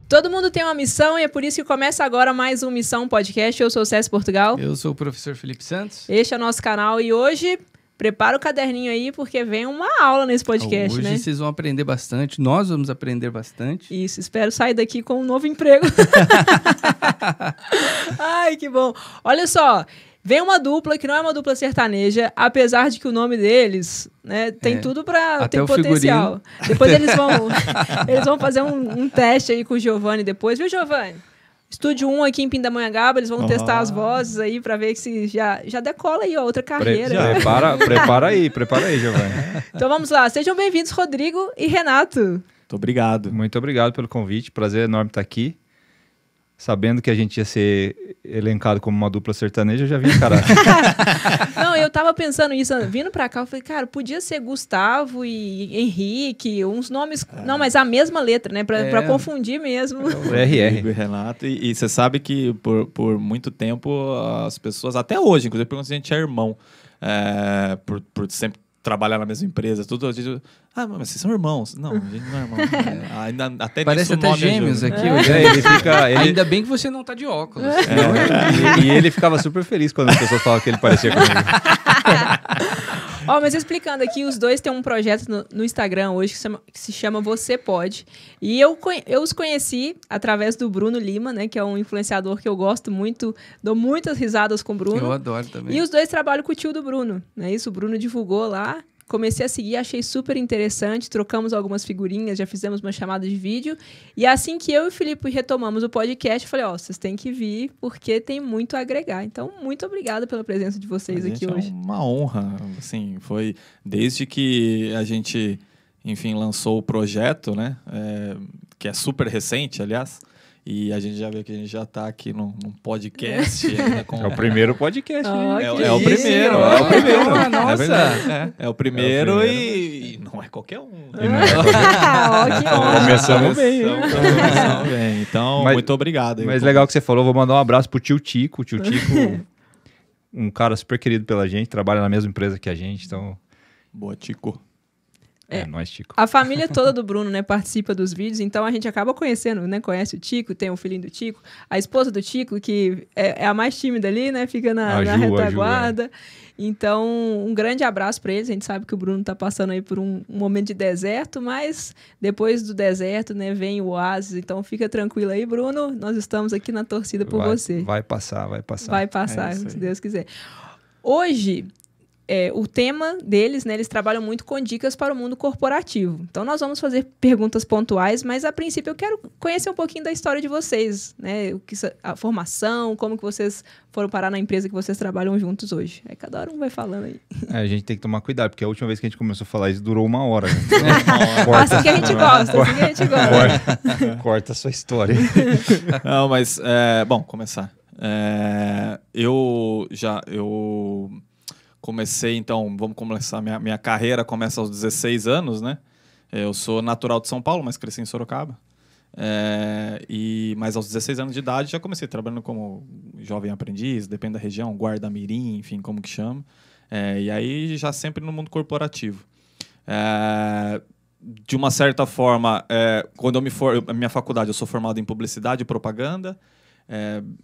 Todo mundo tem uma missão e é por isso que começa agora mais um Missão Podcast. Eu sou o César Portugal. Eu sou o professor Felipe Santos. Este é o nosso canal e hoje prepara o caderninho aí porque vem uma aula nesse podcast, hoje né? Vocês vão aprender bastante, nós vamos aprender bastante. Isso, espero sair daqui com um novo emprego. Ai, que bom. Olha só, vem uma dupla que não é uma dupla sertaneja, apesar de que o nome deles, né, tem tudo para ter potencial. Depois eles vão fazer um teste aí com o Giovanni depois, viu, Giovanni? Estúdio 1 aqui em Pindamonhangaba, eles vão testar as vozes aí para ver se já decola aí, ó, outra carreira. Prepara aí, Giovanni. Então vamos lá, sejam bem-vindos, Rodrigo e Renato. Muito obrigado. Muito obrigado pelo convite, prazer enorme estar aqui. Sabendo que a gente ia ser elencado como uma dupla sertaneja, eu já vim encarar. Não, eu tava pensando isso, vindo pra cá, eu falei, cara, podia ser Gustavo e Henrique, uns nomes... Não, mas a mesma letra, né? Pra confundir mesmo. RR. Renato. E você sabe que por muito tempo as pessoas, até hoje, inclusive, perguntam se a gente é irmão. Por sempre trabalhar na mesma empresa, tudo. Mas vocês são irmãos. Não, a gente não é irmão. Até parece até gêmeos aqui. Ainda bem que você não tá de óculos. E ele ficava super feliz quando as pessoas falavam que ele parecia comigo. Mas explicando aqui, os dois têm um projeto no Instagram hoje que se chama Você Pode. E eu os conheci através do Bruno Lima, né? Que é um influenciador que eu gosto muito, dou muitas risadas com o Bruno. Eu adoro também. E os dois trabalham com o tio do Bruno, né? Isso, o Bruno divulgou lá. Comecei a seguir, achei super interessante, trocamos algumas figurinhas, já fizemos uma chamada de vídeo. E assim que eu e o Felipe retomamos o podcast, eu falei, vocês têm que vir, porque tem muito a agregar. Então, muito obrigada pela presença de vocês aqui hoje. É uma honra, assim, foi desde que a gente, enfim, lançou o projeto, né, que é super recente, aliás, e a gente já vê que a gente já está aqui num podcast. É o primeiro podcast. É o primeiro. Nossa. É verdade. É o primeiro e não é qualquer um. Começamos bem. Então, muito obrigado. Mas legal que você falou, vou mandar um abraço pro tio Tico. O tio Tico, um cara super querido pela gente, trabalha na mesma empresa que a gente, então... Boa, Tico. Nós, Tico. A família toda do Bruno, né, participa dos vídeos, então a gente acaba conhecendo, né, conhece o Tico, tem o filhinho do Tico, a esposa do Tico, que é a mais tímida ali, né, fica na retaguarda. Então, um grande abraço para eles. A gente sabe que o Bruno tá passando aí por um momento de deserto, mas depois do deserto, né, vem o oásis. Então, fica tranquilo aí, Bruno. Nós estamos aqui na torcida por você. Vai passar. Vai passar, se Deus quiser. Hoje... o tema deles, né, eles trabalham muito com dicas para o mundo corporativo. Então, nós vamos fazer perguntas pontuais, mas, a princípio, eu quero conhecer um pouquinho da história de vocês, né, a formação, como que vocês foram parar na empresa que vocês trabalham juntos hoje. Aí, cada hora um vai falando aí. A gente tem que tomar cuidado, porque a última vez que a gente começou a falar isso durou 1 hora. Né? Assim que a gente gosta, Corta a sua história. Não, mas, bom, começar. Eu comecei, então, vamos começar, minha carreira começa aos 16 anos, né? Eu sou natural de São Paulo, mas cresci em Sorocaba. Mas aos 16 anos de idade já comecei trabalhando como jovem aprendiz, depende da região, guarda-mirim, enfim, como que chama. E aí já sempre no mundo corporativo. De uma certa forma, quando a minha faculdade, eu sou formado em publicidade e propaganda.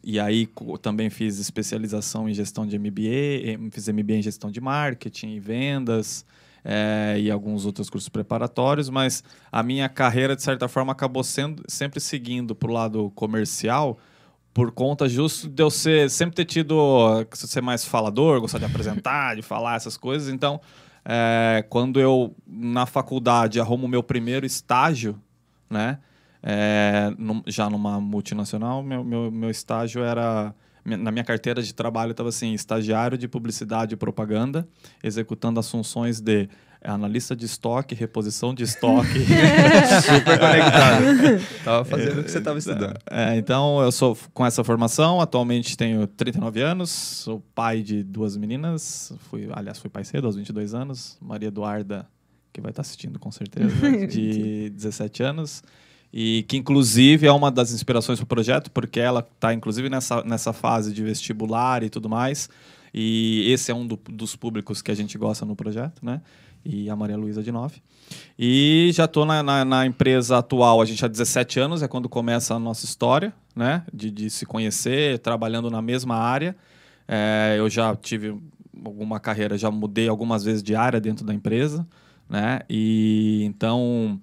E aí também fiz especialização em gestão de MBA, fiz MBA em gestão de marketing e vendas, e alguns outros cursos preparatórios, mas a minha carreira, de certa forma, acabou sempre seguindo para o lado comercial, por conta justo de eu sempre ter tido, ser mais falador, gostar de apresentar, de falar essas coisas. Então, quando eu, na faculdade, arrumo o meu primeiro estágio, né? Já numa multinacional, meu estágio era... Na minha carteira de trabalho estava assim, estagiário de publicidade e propaganda, executando as funções de analista de estoque, reposição de estoque. Super conectado. Estava fazendo o que você estava estudando. Então, eu sou com essa formação, atualmente tenho 39 anos, sou pai de 2 meninas, fui pai cedo, aos 22 anos, Maria Eduarda, que vai estar assistindo com certeza, de 17 anos. E que, inclusive, é uma das inspirações para o projeto, porque ela está, inclusive, nessa fase de vestibular e tudo mais. E esse é um dos públicos que a gente gosta no projeto, né? e a Maria Luísa, de 9. E já estou na empresa atual, a gente há 17 anos, é quando começa a nossa história, né? De se conhecer, trabalhando na mesma área. Eu já tive alguma carreira, já mudei algumas vezes de área dentro da empresa, né? E então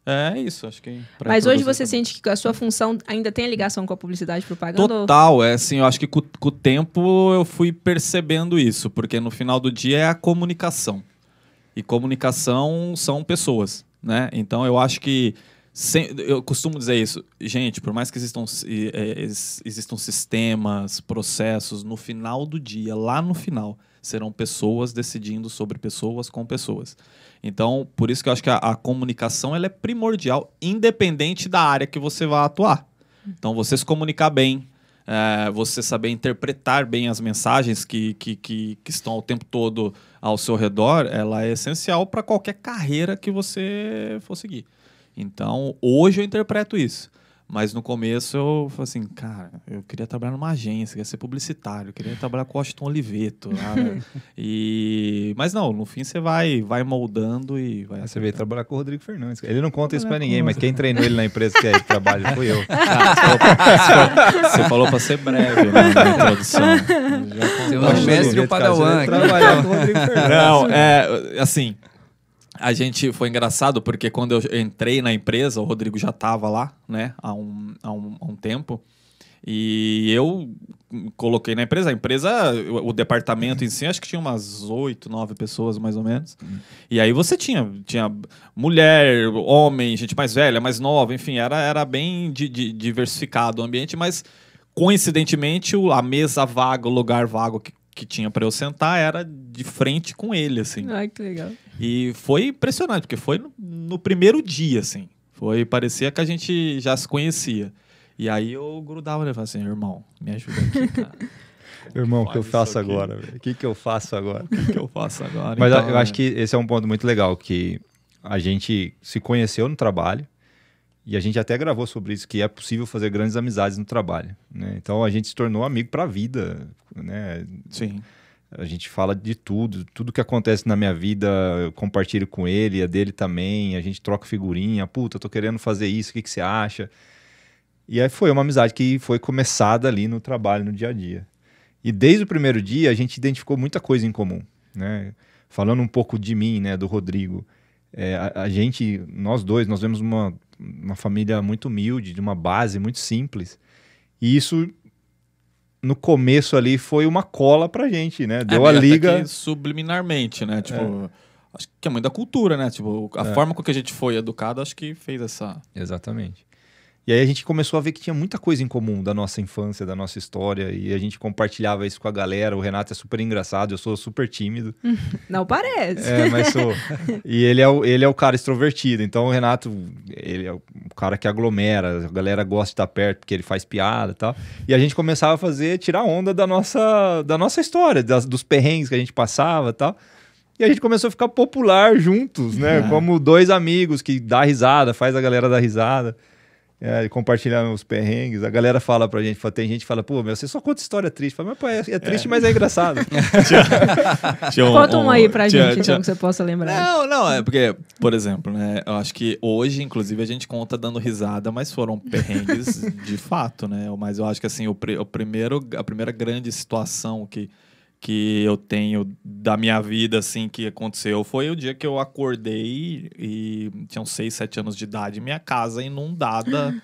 é isso, acho que. Mas hoje você sente que a sua função ainda tem a ligação com a publicidade e propaganda? Total, assim, eu acho que com o tempo eu fui percebendo isso, porque no final do dia é a comunicação. E comunicação são pessoas, né? Então eu acho que eu costumo dizer isso, gente, por mais que existam sistemas, processos, no final do dia, lá no final, serão pessoas decidindo sobre pessoas com pessoas. Então, por isso que eu acho que a comunicação ela é primordial, independente da área que você vai atuar. Então, você se comunicar bem, você saber interpretar bem as mensagens que estão ao tempo todo ao seu redor, ela é essencial para qualquer carreira que você for seguir. Então, hoje eu interpreto isso. Mas no começo eu falei assim, cara, eu queria trabalhar numa agência, queria ser publicitário, eu queria trabalhar com o Washington Oliveto. Mas não, no fim você vai moldando e vai... Você veio trabalhar com o Rodrigo Fernandes. Ele não conta isso pra ninguém, mas quem treinou ele na empresa que ele trabalha foi eu. Você falou pra ser breve, né, na introdução. O mestre e o padawan. Trabalhar com o Rodrigo Fernandes. Não, assim... A gente foi engraçado porque quando eu entrei na empresa, o Rodrigo já estava lá, né, há um tempo, e eu coloquei na empresa. A empresa, o departamento em si, acho que tinha umas 8, 9 pessoas, mais ou menos. E aí você tinha mulher, homem, gente mais velha, mais nova, enfim, era bem diversificado o ambiente, mas coincidentemente a mesa vaga, o lugar vago que tinha para eu sentar era de frente com ele, assim. Ai, que legal. E foi impressionante, porque foi no primeiro dia, assim. Parecia que a gente já se conhecia. E aí eu grudava nele e falava assim, irmão, me ajuda aqui, cara. Irmão, o que eu faço agora? O que eu faço agora? O que eu faço agora? Mas então, eu acho que esse é um ponto muito legal, que a gente se conheceu no trabalho, e a gente até gravou sobre isso, que é possível fazer grandes amizades no trabalho, né? Então a gente se tornou amigo para a vida, né? Sim. A gente fala de tudo que acontece na minha vida, eu compartilho com ele, a dele também, a gente troca figurinha, puta, eu tô querendo fazer isso, o que você acha? E aí foi uma amizade que foi começada ali no trabalho, no dia a dia. E desde o primeiro dia a gente identificou muita coisa em comum, né? Falando um pouco de mim, né, do Rodrigo, nós dois, nós vemos uma família muito humilde, de uma base muito simples, e isso... No começo ali foi uma cola pra gente, né? Deu a liga... Subliminarmente, né? Tipo, acho que é muito da cultura, né? Tipo, a forma com que a gente foi educado, acho que fez essa... Exatamente. E aí a gente começou a ver que tinha muita coisa em comum da nossa infância, da nossa história, e a gente compartilhava isso com a galera. O Renato é super engraçado, eu sou super tímido. Não parece. Mas sou. E ele é o cara extrovertido, então o Renato, ele é o cara que aglomera, a galera gosta de estar perto porque ele faz piada e tal. E a gente começava a tirar onda da nossa história, dos perrengues que a gente passava e tal. E a gente começou a ficar popular juntos, né? Como dois amigos que dá risada, faz a galera dar risada. Compartilhando os perrengues, a galera fala pra gente, tem gente que fala, pô, você só conta história triste. Fala, mas pô, é triste, mas é engraçado. Conta uma aí pra gente, então, que você possa lembrar. Não, é porque, por exemplo, né, eu acho que hoje, inclusive, a gente conta dando risada, mas foram perrengues de fato, né? Mas eu acho que, assim, a primeira grande situação que eu tenho da minha vida, assim, que aconteceu foi o dia que eu acordei e tinham 6, 7 anos de idade, minha casa inundada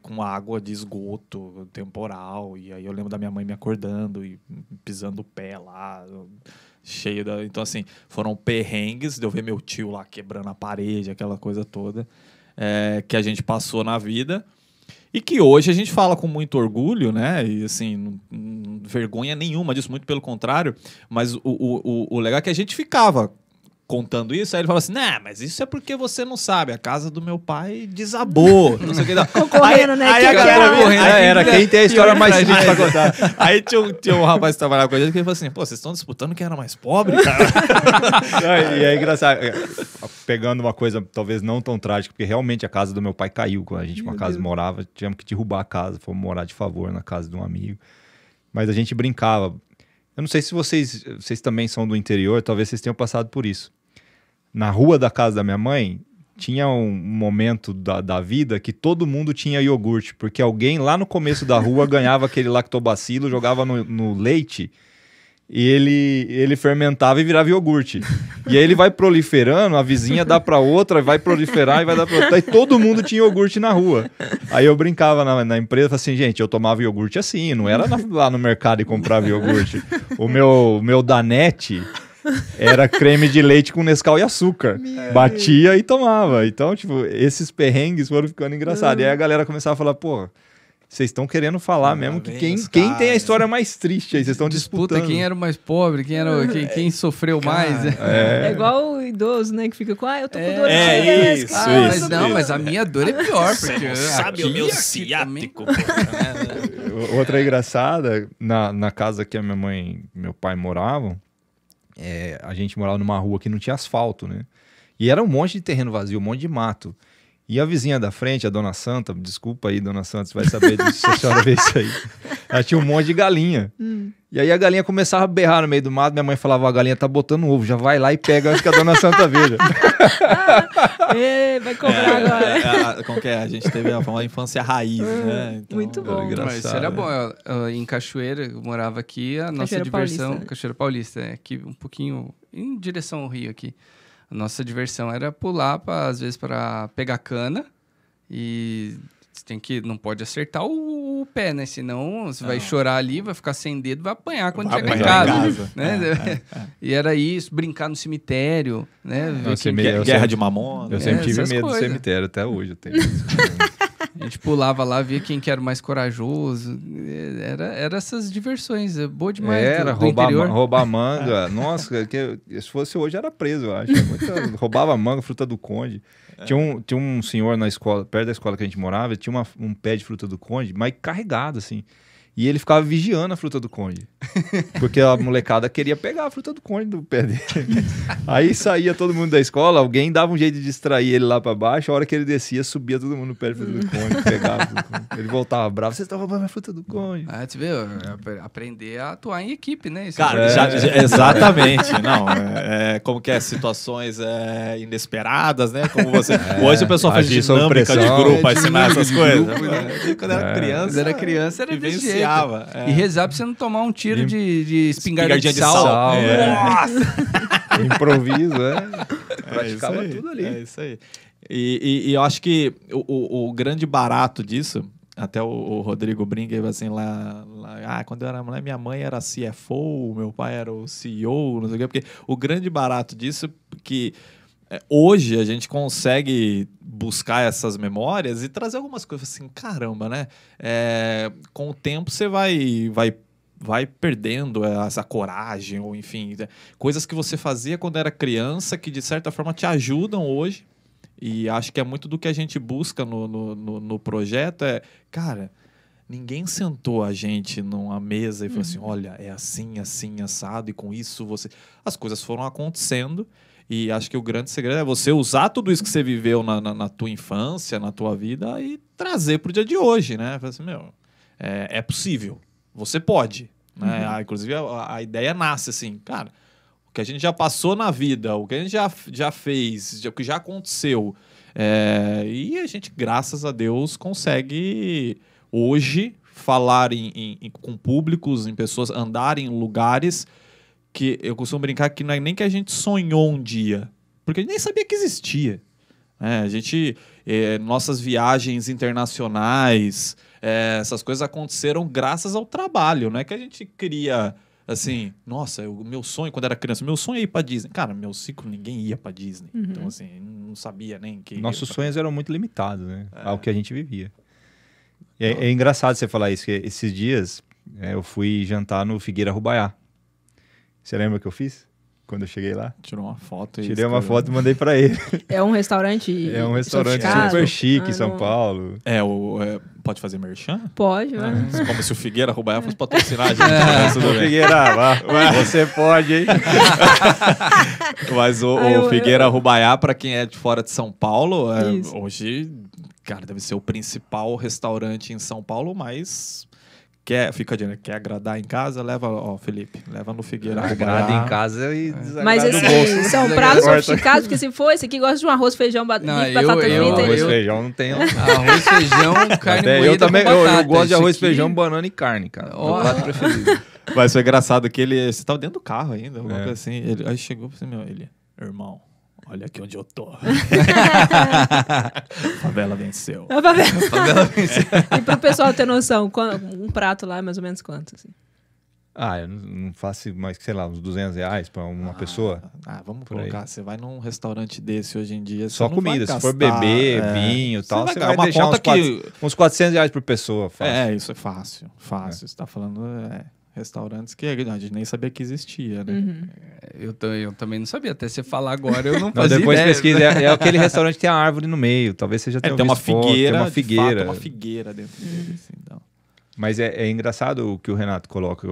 com água de esgoto temporal, e aí eu lembro da minha mãe me acordando e pisando o pé lá, cheio da... Então, assim, foram perrengues de eu ver meu tio lá quebrando a parede, aquela coisa toda que a gente passou na vida. E que hoje a gente fala com muito orgulho, né? E assim, não vergonha nenhuma disso, muito pelo contrário. Mas o legal é que a gente ficava contando isso, aí ele falava assim, mas isso é porque você não sabe, a casa do meu pai desabou, não sei o que. Concorrendo, né? Aí a galera quem tem a história mais triste pra contar. Aí tinha um rapaz que trabalhava com a gente que ele falou assim, pô, vocês estão disputando quem era mais pobre, cara? E é engraçado, pegando uma coisa talvez não tão trágica, porque realmente a casa do meu pai caiu quando a gente uma casa morava, tivemos que derrubar a casa, fomos morar de favor na casa de um amigo. Mas a gente brincava. Eu não sei se vocês também são do interior, talvez vocês tenham passado por isso. Na rua da casa da minha mãe, tinha um momento da vida que todo mundo tinha iogurte, porque alguém lá no começo da rua ganhava aquele lactobacilo, jogava no leite e ele fermentava e virava iogurte. E aí ele vai proliferando, a vizinha dá pra outra, vai proliferar e vai dar pra outra. Aí todo mundo tinha iogurte na rua. Aí eu brincava na empresa, falava assim, gente, eu tomava iogurte assim, não era lá no mercado e comprava iogurte. O meu Danette era creme de leite com Nescau e açúcar. Batia e tomava. Então, tipo, esses perrengues foram ficando engraçados. E aí a galera começava a falar, pô, vocês estão querendo falar mesmo que quem tem a história mais triste aí, vocês estão disputando. Quem era o mais pobre, quem sofreu mais. É igual o idoso, né, que fica com, eu tô com dor de isso. Mas a minha dor é pior, porque sabe o meu ciático. Outra engraçada, na casa que a minha mãe e meu pai moravam, a gente morava numa rua que não tinha asfalto, né? E era um monte de terreno vazio, um monte de mato. E a vizinha da frente, a Dona Santa, desculpa aí, Dona Santa, você vai saber disso se a senhora vê isso aí. Ela tinha um monte de galinha. E aí a galinha começava a berrar no meio do mato, minha mãe falava, a galinha tá botando ovo, já vai lá e pega antes que a Dona Santa veja. Vai cobrar agora. Como que é? A gente teve a famosa infância raiz, né? Então, muito bom. Mas isso era bom. Em Cachoeira, eu morava aqui, a nossa diversão... Paulista, né? Cachoeira Paulista, aqui um pouquinho em direção ao Rio aqui. A nossa diversão era pular, às vezes, para pegar cana. E você não pode acertar o pé, né? Senão você vai chorar ali, vai ficar sem dedo, vai apanhar quando chegar em casa. Né? E era isso, brincar no cemitério, né? Guerra de Mamona. Eu sempre tive medo do cemitério, até hoje eu tenho. A gente pulava lá, via quem que era mais corajoso. Era essas diversões, boa demais. Era, roubar manga. Nossa, se fosse hoje era preso, eu acho. Roubava manga, fruta do conde. Tinha um senhor na escola, perto da escola que a gente morava, tinha um pé de fruta do conde, mas carregado, assim. E ele ficava vigiando a fruta do conde. Porque a molecada queria pegar a fruta do conde do pé dele. Aí saía todo mundo da escola, alguém dava um jeito de distrair ele lá pra baixo, a hora que ele descia, subia todo mundo no pé de fruta do conde, pegava a fruta do conde. Ele voltava bravo, vocês estão roubando a fruta do conde. Você vê, aprender a atuar em equipe, né? Isso exatamente. Não, como que é, situações inesperadas, né? Como você... Hoje o pessoal faz dinâmica de grupo pra ensinar essas coisas. Quando era criança, era desse jeito. E rezar pra você não tomar um tiro de espingarda de sal. Nossa! Improviso, praticava tudo ali. É isso aí. E eu acho que o grande barato disso, até o Rodrigo brinca assim lá, quando eu era mulher, minha mãe era CFO, meu pai era o CEO, não sei o quê, porque o grande barato disso é que hoje a gente consegue buscar essas memórias e trazer algumas coisas assim, caramba, né? Com o tempo você vai perdendo essa coragem, ou enfim, coisas que você fazia quando era criança que de certa forma te ajudam hoje. E acho que é muito do que a gente busca no projeto, cara, ninguém sentou a gente numa mesa e falou assim, olha, é assim, assim, assado, e com isso as coisas foram acontecendo. E acho que o grande segredo é você usar tudo isso que você viveu na tua infância, na tua vida, e trazer pro dia de hoje, né? Falar assim, é possível, você pode. Né? Inclusive, a ideia nasce assim, cara, o que a gente já passou na vida, o que a gente já fez, o que já aconteceu, e a gente, graças a Deus, consegue hoje falar com públicos, em pessoas, andar em lugares que eu costumo brincar que não é nem que a gente sonhou um dia, porque a gente nem sabia que existia. Nossas viagens internacionais, essas coisas aconteceram graças ao trabalho, não é que a gente queria, assim, nossa, o meu sonho quando era criança, meu sonho é ir pra Disney. Cara, meu ciclo, ninguém ia pra Disney. Então, assim, não sabia nem que... Nossos sonhos eram muito limitados, né? Ao que a gente vivia. É engraçado você falar isso, que esses dias eu fui jantar no Figueira Rubaiá. Você lembra o que eu fiz? Quando eu cheguei lá? Tirou uma foto. Tirei uma foto e mandei pra ele. É um restaurante... É um restaurante super chique em São Paulo. Pode fazer merchan? Pode, Como se o Figueira Rubaiá fosse patrocinar a gente. Figueira, você pode, hein? Mas o Figueira Rubaiá, pra quem é de fora de São Paulo, hoje, cara, deve ser o principal restaurante em São Paulo, mas... Fica de quer agradar em casa, leva, Felipe, leva no Figueira. Agrada em casa e desagrada Mas assim, são pratos sofisticados, porque se for, esse aqui gosta de um arroz, feijão, batata frita. Arroz, feijão não tem. Arroz, feijão, carne moída. Eu também, eu gosto de arroz, feijão, banana e carne, cara. Meu prato preferido. Mas foi engraçado que você tava dentro do carro ainda, alguma coisa assim. Aí chegou assim, irmão, olha aqui onde eu tô. Favela venceu. Favela venceu. E pro pessoal ter noção, um prato lá é mais ou menos quanto? Assim? Eu não faço mais que, sei lá, uns R$200 pra uma pessoa. Vamos colocar. Você vai num restaurante desse hoje em dia. Só comida. Se for beber, vinho e tal, você vai deixar uns R$400 por pessoa. Fácil. Isso é fácil. Fácil. Você tá falando... restaurantes que a gente nem sabia que existia, né? Uhum. Eu também não sabia. Até você falar agora, eu não fazia depois ideia. pesquisa. É aquele restaurante que tem a árvore no meio. Talvez você já tenha tem uma figueira. Tem uma figueira. Tem uma figueira dentro dele. Assim, então. Mas é engraçado o que o Renato coloca.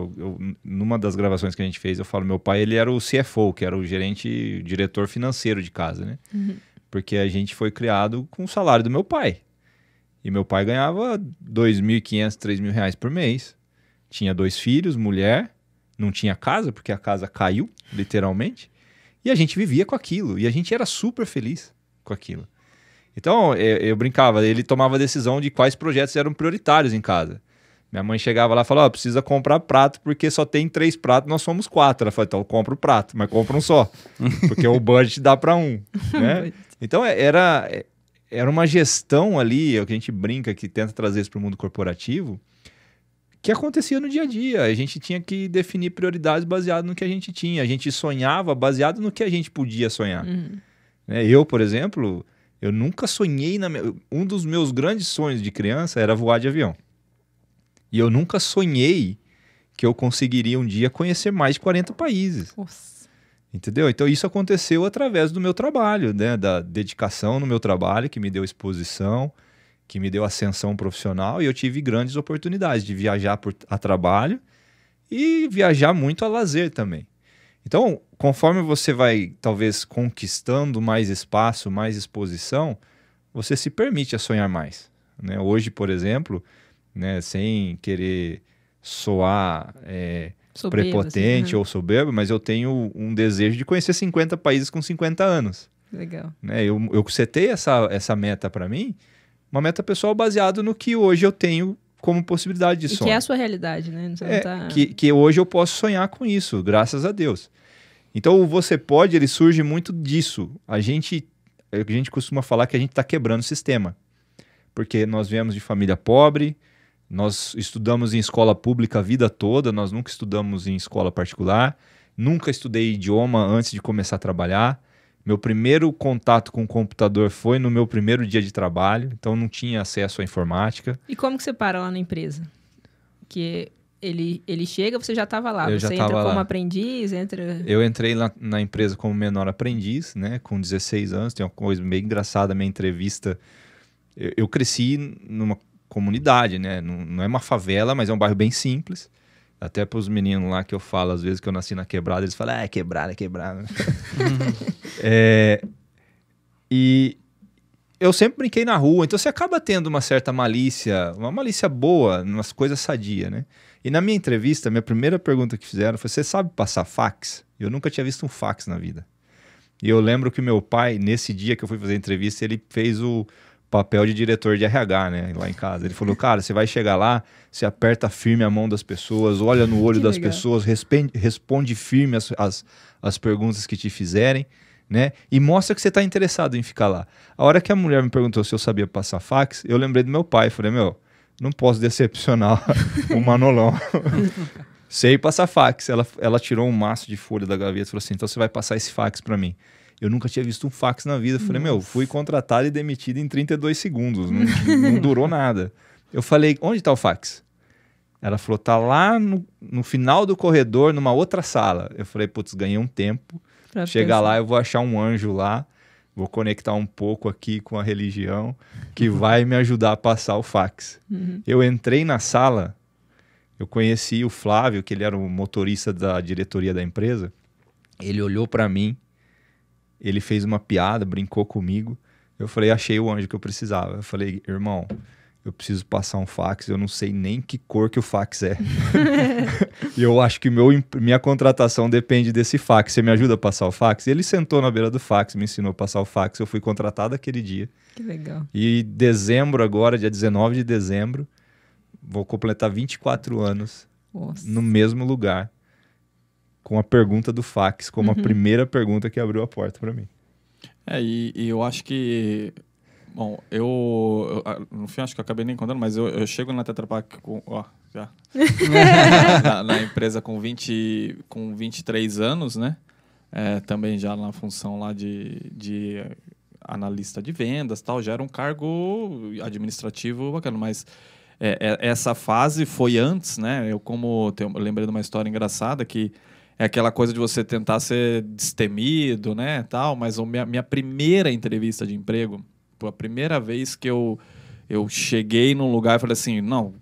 Numa das gravações que a gente fez, eu falo, meu pai, ele era o CFO, que era o diretor financeiro de casa, né? Uhum. Porque a gente foi criado com o salário do meu pai. E meu pai ganhava R$2.500, R$3.000 por mês. Tinha 2 filhos, mulher, não tinha casa, porque a casa caiu, literalmente. E a gente vivia com aquilo. E a gente era super feliz com aquilo. Então, eu brincava, ele tomava a decisão de quais projetos eram prioritários em casa. Minha mãe chegava lá e falava, precisa comprar prato, porque só tem 3 pratos, nós somos 4. Ela falou, então compra o prato, mas compra um só. Porque o budget dá para 1. Né? Então, era uma gestão ali, é o que a gente brinca, que tenta trazer isso para o mundo corporativo, que acontecia no dia a dia. A gente tinha que definir prioridades baseado no que a gente tinha. A gente sonhava baseado no que a gente podia sonhar. Uhum. Eu, por exemplo, eu nunca sonhei... Um dos meus grandes sonhos de criança era voar de avião. E eu nunca sonhei que eu conseguiria um dia conhecer mais de 40 países. Nossa. Entendeu? Então isso aconteceu através do meu trabalho, né? Da dedicação no meu trabalho, que me deu exposição, que me deu ascensão profissional, e eu tive grandes oportunidades de viajar a trabalho e viajar muito a lazer também. Então, conforme você vai, talvez, conquistando mais espaço, mais exposição, você se permite a sonhar mais. Né? Hoje, por exemplo, né, sem querer soar prepotente, assim, ou soberbo, mas eu tenho um desejo de conhecer 50 países com 50 anos. Legal. Né? Eu setei essa meta para mim, uma meta pessoal baseada no que hoje eu tenho como possibilidade de sonho. Que é a sua realidade, né? Você não tá... que hoje eu posso sonhar com isso, graças a Deus. Então, o Você Pode, ele surge muito disso. A gente costuma falar que a gente está quebrando o sistema. Porque nós viemos de família pobre, nós estudamos em escola pública a vida toda, nós nunca estudamos em escola particular, nunca estudei idioma antes de começar a trabalhar. Meu primeiro contato com o computador foi no meu primeiro dia de trabalho, então não tinha acesso à informática. E como que você para lá na empresa? Que ele chega, você já estava lá, você entra como aprendiz, Eu entrei na empresa como menor aprendiz, né, com 16 anos, tem uma coisa bem engraçada, minha entrevista. Eu cresci numa comunidade, né, não é uma favela, mas é um bairro bem simples. Até para os meninos lá que eu falo, às vezes que eu nasci na quebrada, eles falam, é quebrada. E eu sempre brinquei na rua, então você acaba tendo uma certa malícia, uma malícia boa, umas coisas sadias, né? E na minha entrevista, minha primeira pergunta que fizeram foi, você sabe passar fax? Eu nunca tinha visto um fax na vida. E eu lembro que meu pai, nesse dia que eu fui fazer a entrevista, ele fez o papel de diretor de RH, né, lá em casa. Ele falou, cara, você vai chegar lá, você aperta firme a mão das pessoas, olha no olho das pessoas, responde firme as perguntas que te fizerem, né, e mostra que você está interessado em ficar lá. A hora que a mulher me perguntou se eu sabia passar fax, eu lembrei do meu pai, falei, não posso decepcionar o Manolão. Sei passar fax. Ela tirou um maço de folha da gaveta e falou assim, então você vai passar esse fax para mim. Eu nunca tinha visto um fax na vida. Eu falei, fui contratado e demitido em 32 segundos. Não durou nada. Eu falei, onde está o fax? Ela falou, tá lá no final do corredor, numa outra sala. Eu falei, putz, ganhei um tempo. Chegar lá, eu vou achar um anjo lá, vou conectar um pouco aqui com a religião, que vai me ajudar a passar o fax. Uhum. Eu entrei na sala, eu conheci o Flávio, que ele era o motorista da diretoria da empresa. Ele olhou para mim, ele fez uma piada, brincou comigo. Eu falei, achei o anjo que eu precisava. Eu falei, irmão, eu preciso passar um fax, eu não sei nem que cor que o fax é. E eu acho que minha contratação depende desse fax. Você me ajuda a passar o fax? E ele sentou na beira do fax, me ensinou a passar o fax. Eu fui contratado aquele dia. Que legal. E dezembro agora, dia 19 de dezembro, vou completar 24 anos no mesmo lugar, com a pergunta do fax, como a primeira pergunta que abriu a porta para mim. E eu acho que... Bom, eu no fim acho que eu acabei nem contando, mas eu chego na Tetra Pak já na empresa com 23 anos, né? Também já na função lá de analista de vendas, tal, já era um cargo administrativo bacana, mas essa fase foi antes, né? Eu lembrei de uma história engraçada que é aquela coisa de você tentar ser destemido, né, tal, mas minha primeira entrevista de emprego, a primeira vez que eu cheguei num lugar e falei assim, não,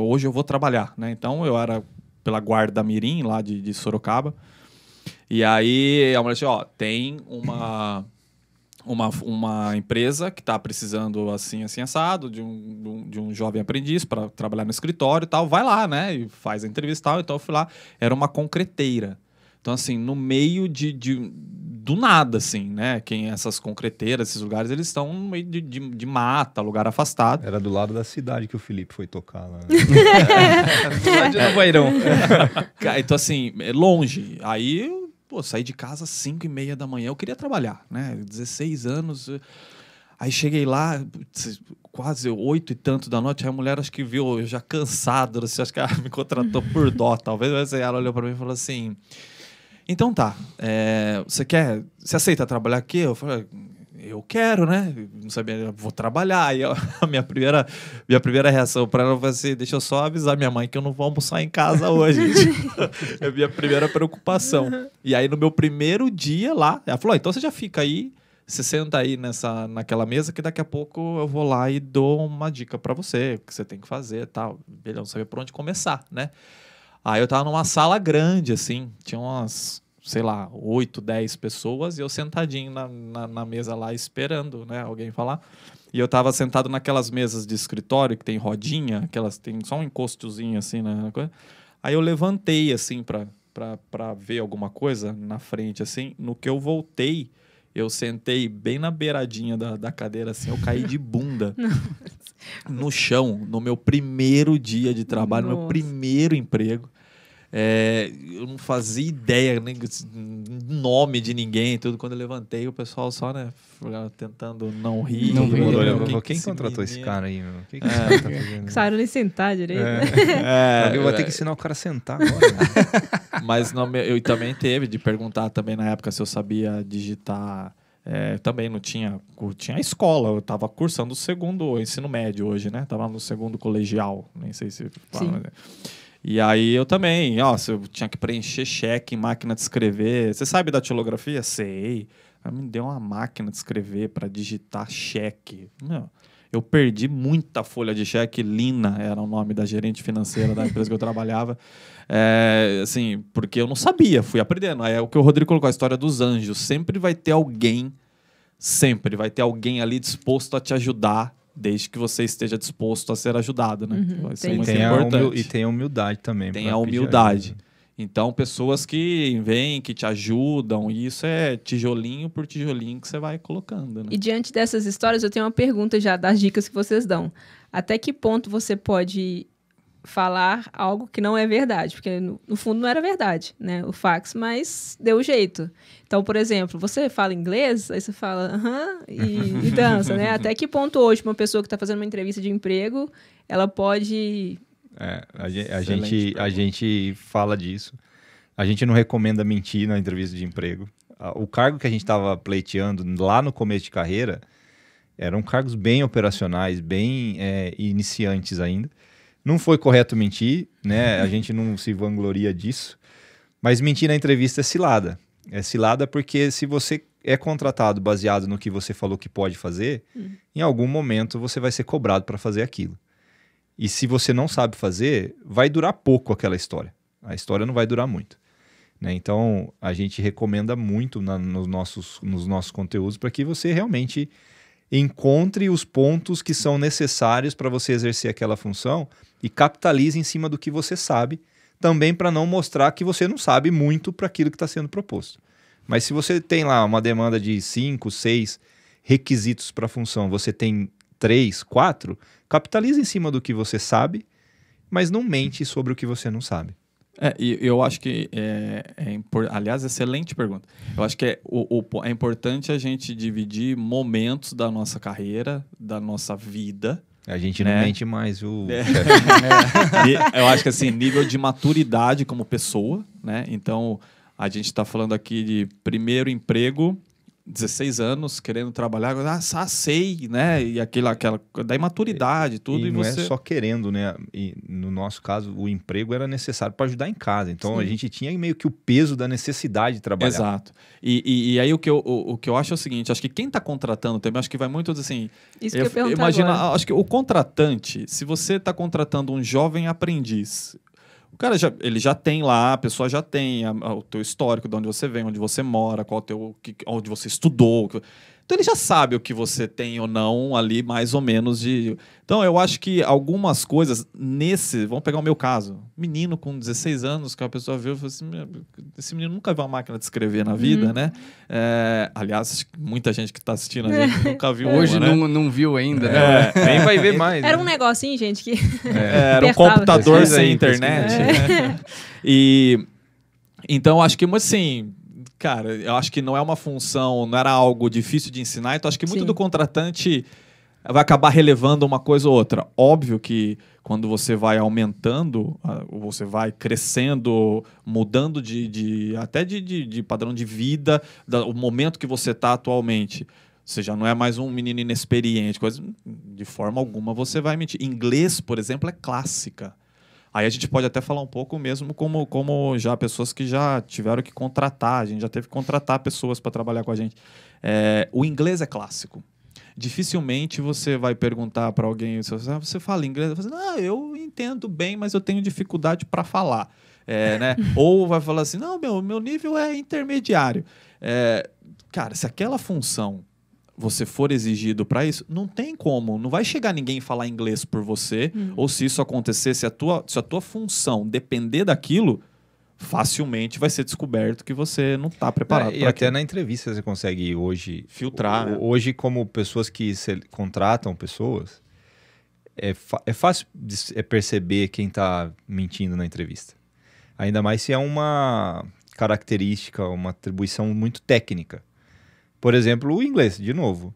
hoje eu vou trabalhar, né? Então eu era pela Guarda Mirim, lá de Sorocaba, e aí a mulher disse, tem uma empresa que está precisando assim assado de um jovem aprendiz para trabalhar no escritório e tal, vai lá, né, e faz a entrevista e tal. Então eu fui lá, era uma concreteira. Então, assim, no meio do nada, assim, né? Essas concreteiras, esses lugares, eles estão no meio de mata, lugar afastado. Era do lado da cidade que o Felipe foi tocar lá. Do lado do Bairão. Então, assim, é longe. Aí, saí de casa às 5h30 da manhã. Eu queria trabalhar, né? 16 anos. Aí cheguei lá, quase 8 e tanto da noite. Aí a mulher, acho que viu eu já cansado. Acho que ela me contratou por dó, talvez. Mas ela olhou para mim e falou assim... Então tá, você aceita trabalhar aqui? Eu falei, eu quero, né? Não sabia, eu vou trabalhar. E a minha primeira reação para ela foi assim, deixa eu só avisar minha mãe que eu não vou almoçar em casa hoje. É a minha primeira preocupação. E aí no meu primeiro dia lá, ela falou, então você já fica aí, você senta aí naquela mesa que daqui a pouco eu vou lá e dou uma dica para você, o que você tem que fazer e tal. Beleza, não sabia por onde começar, né? Aí eu tava numa sala grande, assim, tinha umas, sei lá, 8, 10 pessoas e eu sentadinho na mesa lá esperando, né, alguém falar. E eu tava sentado naquelas mesas de escritório que tem rodinha, aquelas tem só um encostozinho assim, né? Aí eu levantei, assim, pra ver alguma coisa na frente, assim. No que eu voltei, eu sentei bem na beiradinha da cadeira, assim, eu caí de bunda no chão, no meu primeiro dia de trabalho, no meu primeiro emprego. Eu não fazia ideia nem nome de ninguém, tudo. Quando eu levantei, o pessoal só, né, tentando não rir. Quem contratou esse cara aí, meu? Que tá saíram nem sentar direito. Eu vou ter que ensinar o cara a sentar agora. Mas eu também teve de perguntar também na época se eu sabia digitar. Também não tinha a escola, eu estava cursando o segundo ensino médio hoje, né? Tava no segundo colegial, nem sei se fala, né? E aí eu também, eu tinha que preencher cheque em máquina de escrever. Você sabe da datilografia? Sei. Ela me deu uma máquina de escrever para digitar cheque. Eu perdi muita folha de cheque. Lina era o nome da gerente financeira da empresa que eu trabalhava. Assim, porque eu não sabia, fui aprendendo. Aí é o que o Rodrigo colocou, a história dos anjos. Sempre vai ter alguém ali disposto a te ajudar, desde que você esteja disposto a ser ajudado, né? Isso é muito importante. E tem a humildade também. Tem a humildade. Então, pessoas que vêm, que te ajudam, e isso é tijolinho por tijolinho que você vai colocando, né? E diante dessas histórias, eu tenho uma pergunta já das dicas que vocês dão. Até que ponto você pode falar algo que não é verdade? Porque, no fundo, não era verdade, né? O fax, mas deu jeito. Então, por exemplo, você fala inglês, aí você fala e dança, né? Até que ponto hoje, uma pessoa que está fazendo uma entrevista de emprego, ela pode... A gente fala disso. A gente não recomenda mentir na entrevista de emprego. O cargo que a gente estava pleiteando lá no começo de carreira eram cargos bem operacionais, bem iniciantes ainda. Não foi correto mentir, né? A gente não se vangloria disso. Mas mentir na entrevista é cilada. É cilada porque se você é contratado baseado no que você falou que pode fazer, em algum momento você vai ser cobrado para fazer aquilo. E se você não sabe fazer, vai durar pouco aquela história. A história não vai durar muito, né? Então, a gente recomenda muito nos nossos conteúdos para que você realmente encontre os pontos que são necessários para você exercer aquela função e capitalize em cima do que você sabe, também para não mostrar que você não sabe muito para aquilo que está sendo proposto. Mas se você tem lá uma demanda de 5, 6 requisitos para a função, você tem 3, 4, capitalize em cima do que você sabe, mas não mente sobre o que você não sabe. E eu acho que aliás, excelente pergunta. Eu acho que é importante a gente dividir momentos da nossa carreira, da nossa vida. A gente não mente mais, viu? Eu acho que assim, nível de maturidade como pessoa, né? Então, a gente está falando aqui de primeiro emprego, 16 anos, querendo trabalhar, sei, né? E aquela da imaturidade, tudo. E não é só querendo, né? E no nosso caso, o emprego era necessário para ajudar em casa. Então, Sim. A gente tinha meio que o peso da necessidade de trabalhar. Exato. E aí o que eu acho é o seguinte, acho que quem está contratando também, acho que vai muito assim... Isso que eu pergunto imagina, agora. Acho que o contratante, se você está contratando um jovem aprendiz... O cara ele já tem lá, a pessoa já tem o teu histórico, de onde você vem, onde você mora, onde você estudou. Então ele já sabe o que você tem ou não ali, mais ou menos. Então eu acho que algumas coisas vamos pegar o meu caso. Menino com 16 anos, que a pessoa viu e falou assim, esse menino nunca viu uma máquina de escrever na vida, né? Aliás, muita gente que está assistindo a gente nunca viu Hoje uma, né? não viu ainda, né? Nem vai ver mais. Era um negocinho, gente, que... Era um computador sem internet. Né? Então, acho que, assim... Cara, eu acho que não é uma função, não era algo difícil de ensinar, então acho que muito do contratante vai acabar relevando uma coisa ou outra. Óbvio que quando você vai aumentando, você vai crescendo, mudando até de padrão de vida, o momento que você está atualmente. Você já não é mais um menino inexperiente, de forma alguma você vai mentir. Inglês, por exemplo, é clássica. Aí a gente pode até falar um pouco mesmo como já pessoas que já tiveram que contratar, a gente já teve que contratar pessoas para trabalhar com a gente. O inglês é clássico. Dificilmente você vai perguntar para alguém, você fala inglês? Você fala assim, eu entendo bem, mas eu tenho dificuldade para falar. Né? Ou vai falar assim, não, meu nível é intermediário. Cara, se aquela função você for exigido para isso, não tem como. Não vai chegar ninguém e falar inglês por você. Ou se isso acontecer, se a tua função depender daquilo, facilmente vai ser descoberto que você não está preparado para até na entrevista você consegue hoje... filtrar. Né? Hoje, como pessoas que contratam pessoas, é fácil perceber quem está mentindo na entrevista. Ainda mais se é uma característica, uma atribuição muito técnica. Por exemplo, o inglês, de novo.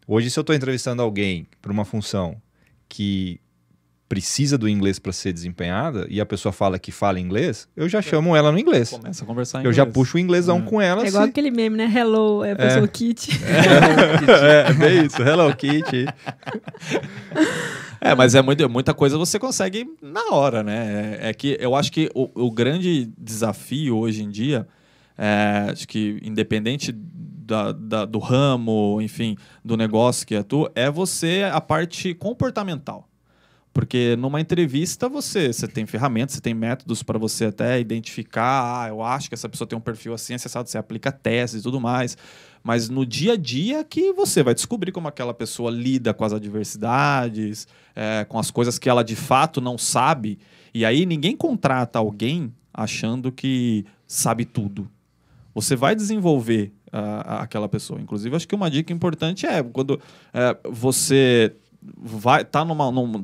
Hoje, se eu estou entrevistando alguém para uma função que precisa do inglês para ser desempenhada e a pessoa fala que fala inglês, eu já chamo ela no inglês. Começa a conversar em inglês. Eu já puxo o inglesão com ela. É igual aquele meme, né? Hello, a pessoa Kitty. É bem isso, Hello Kitty. Mas muita coisa você consegue na hora, né? É que eu acho que o grande desafio hoje em dia, acho que independente do ramo, enfim, do negócio que atua, é a parte comportamental. Porque numa entrevista você tem ferramentas, você tem métodos para você até identificar, eu acho que essa pessoa tem um perfil assim, acessado, você aplica testes e tudo mais. Mas no dia a dia que você vai descobrir como aquela pessoa lida com as adversidades, com as coisas que ela de fato não sabe. E aí ninguém contrata alguém achando que sabe tudo. Você vai desenvolver aquela pessoa. Inclusive, acho que uma dica importante é quando você vai estar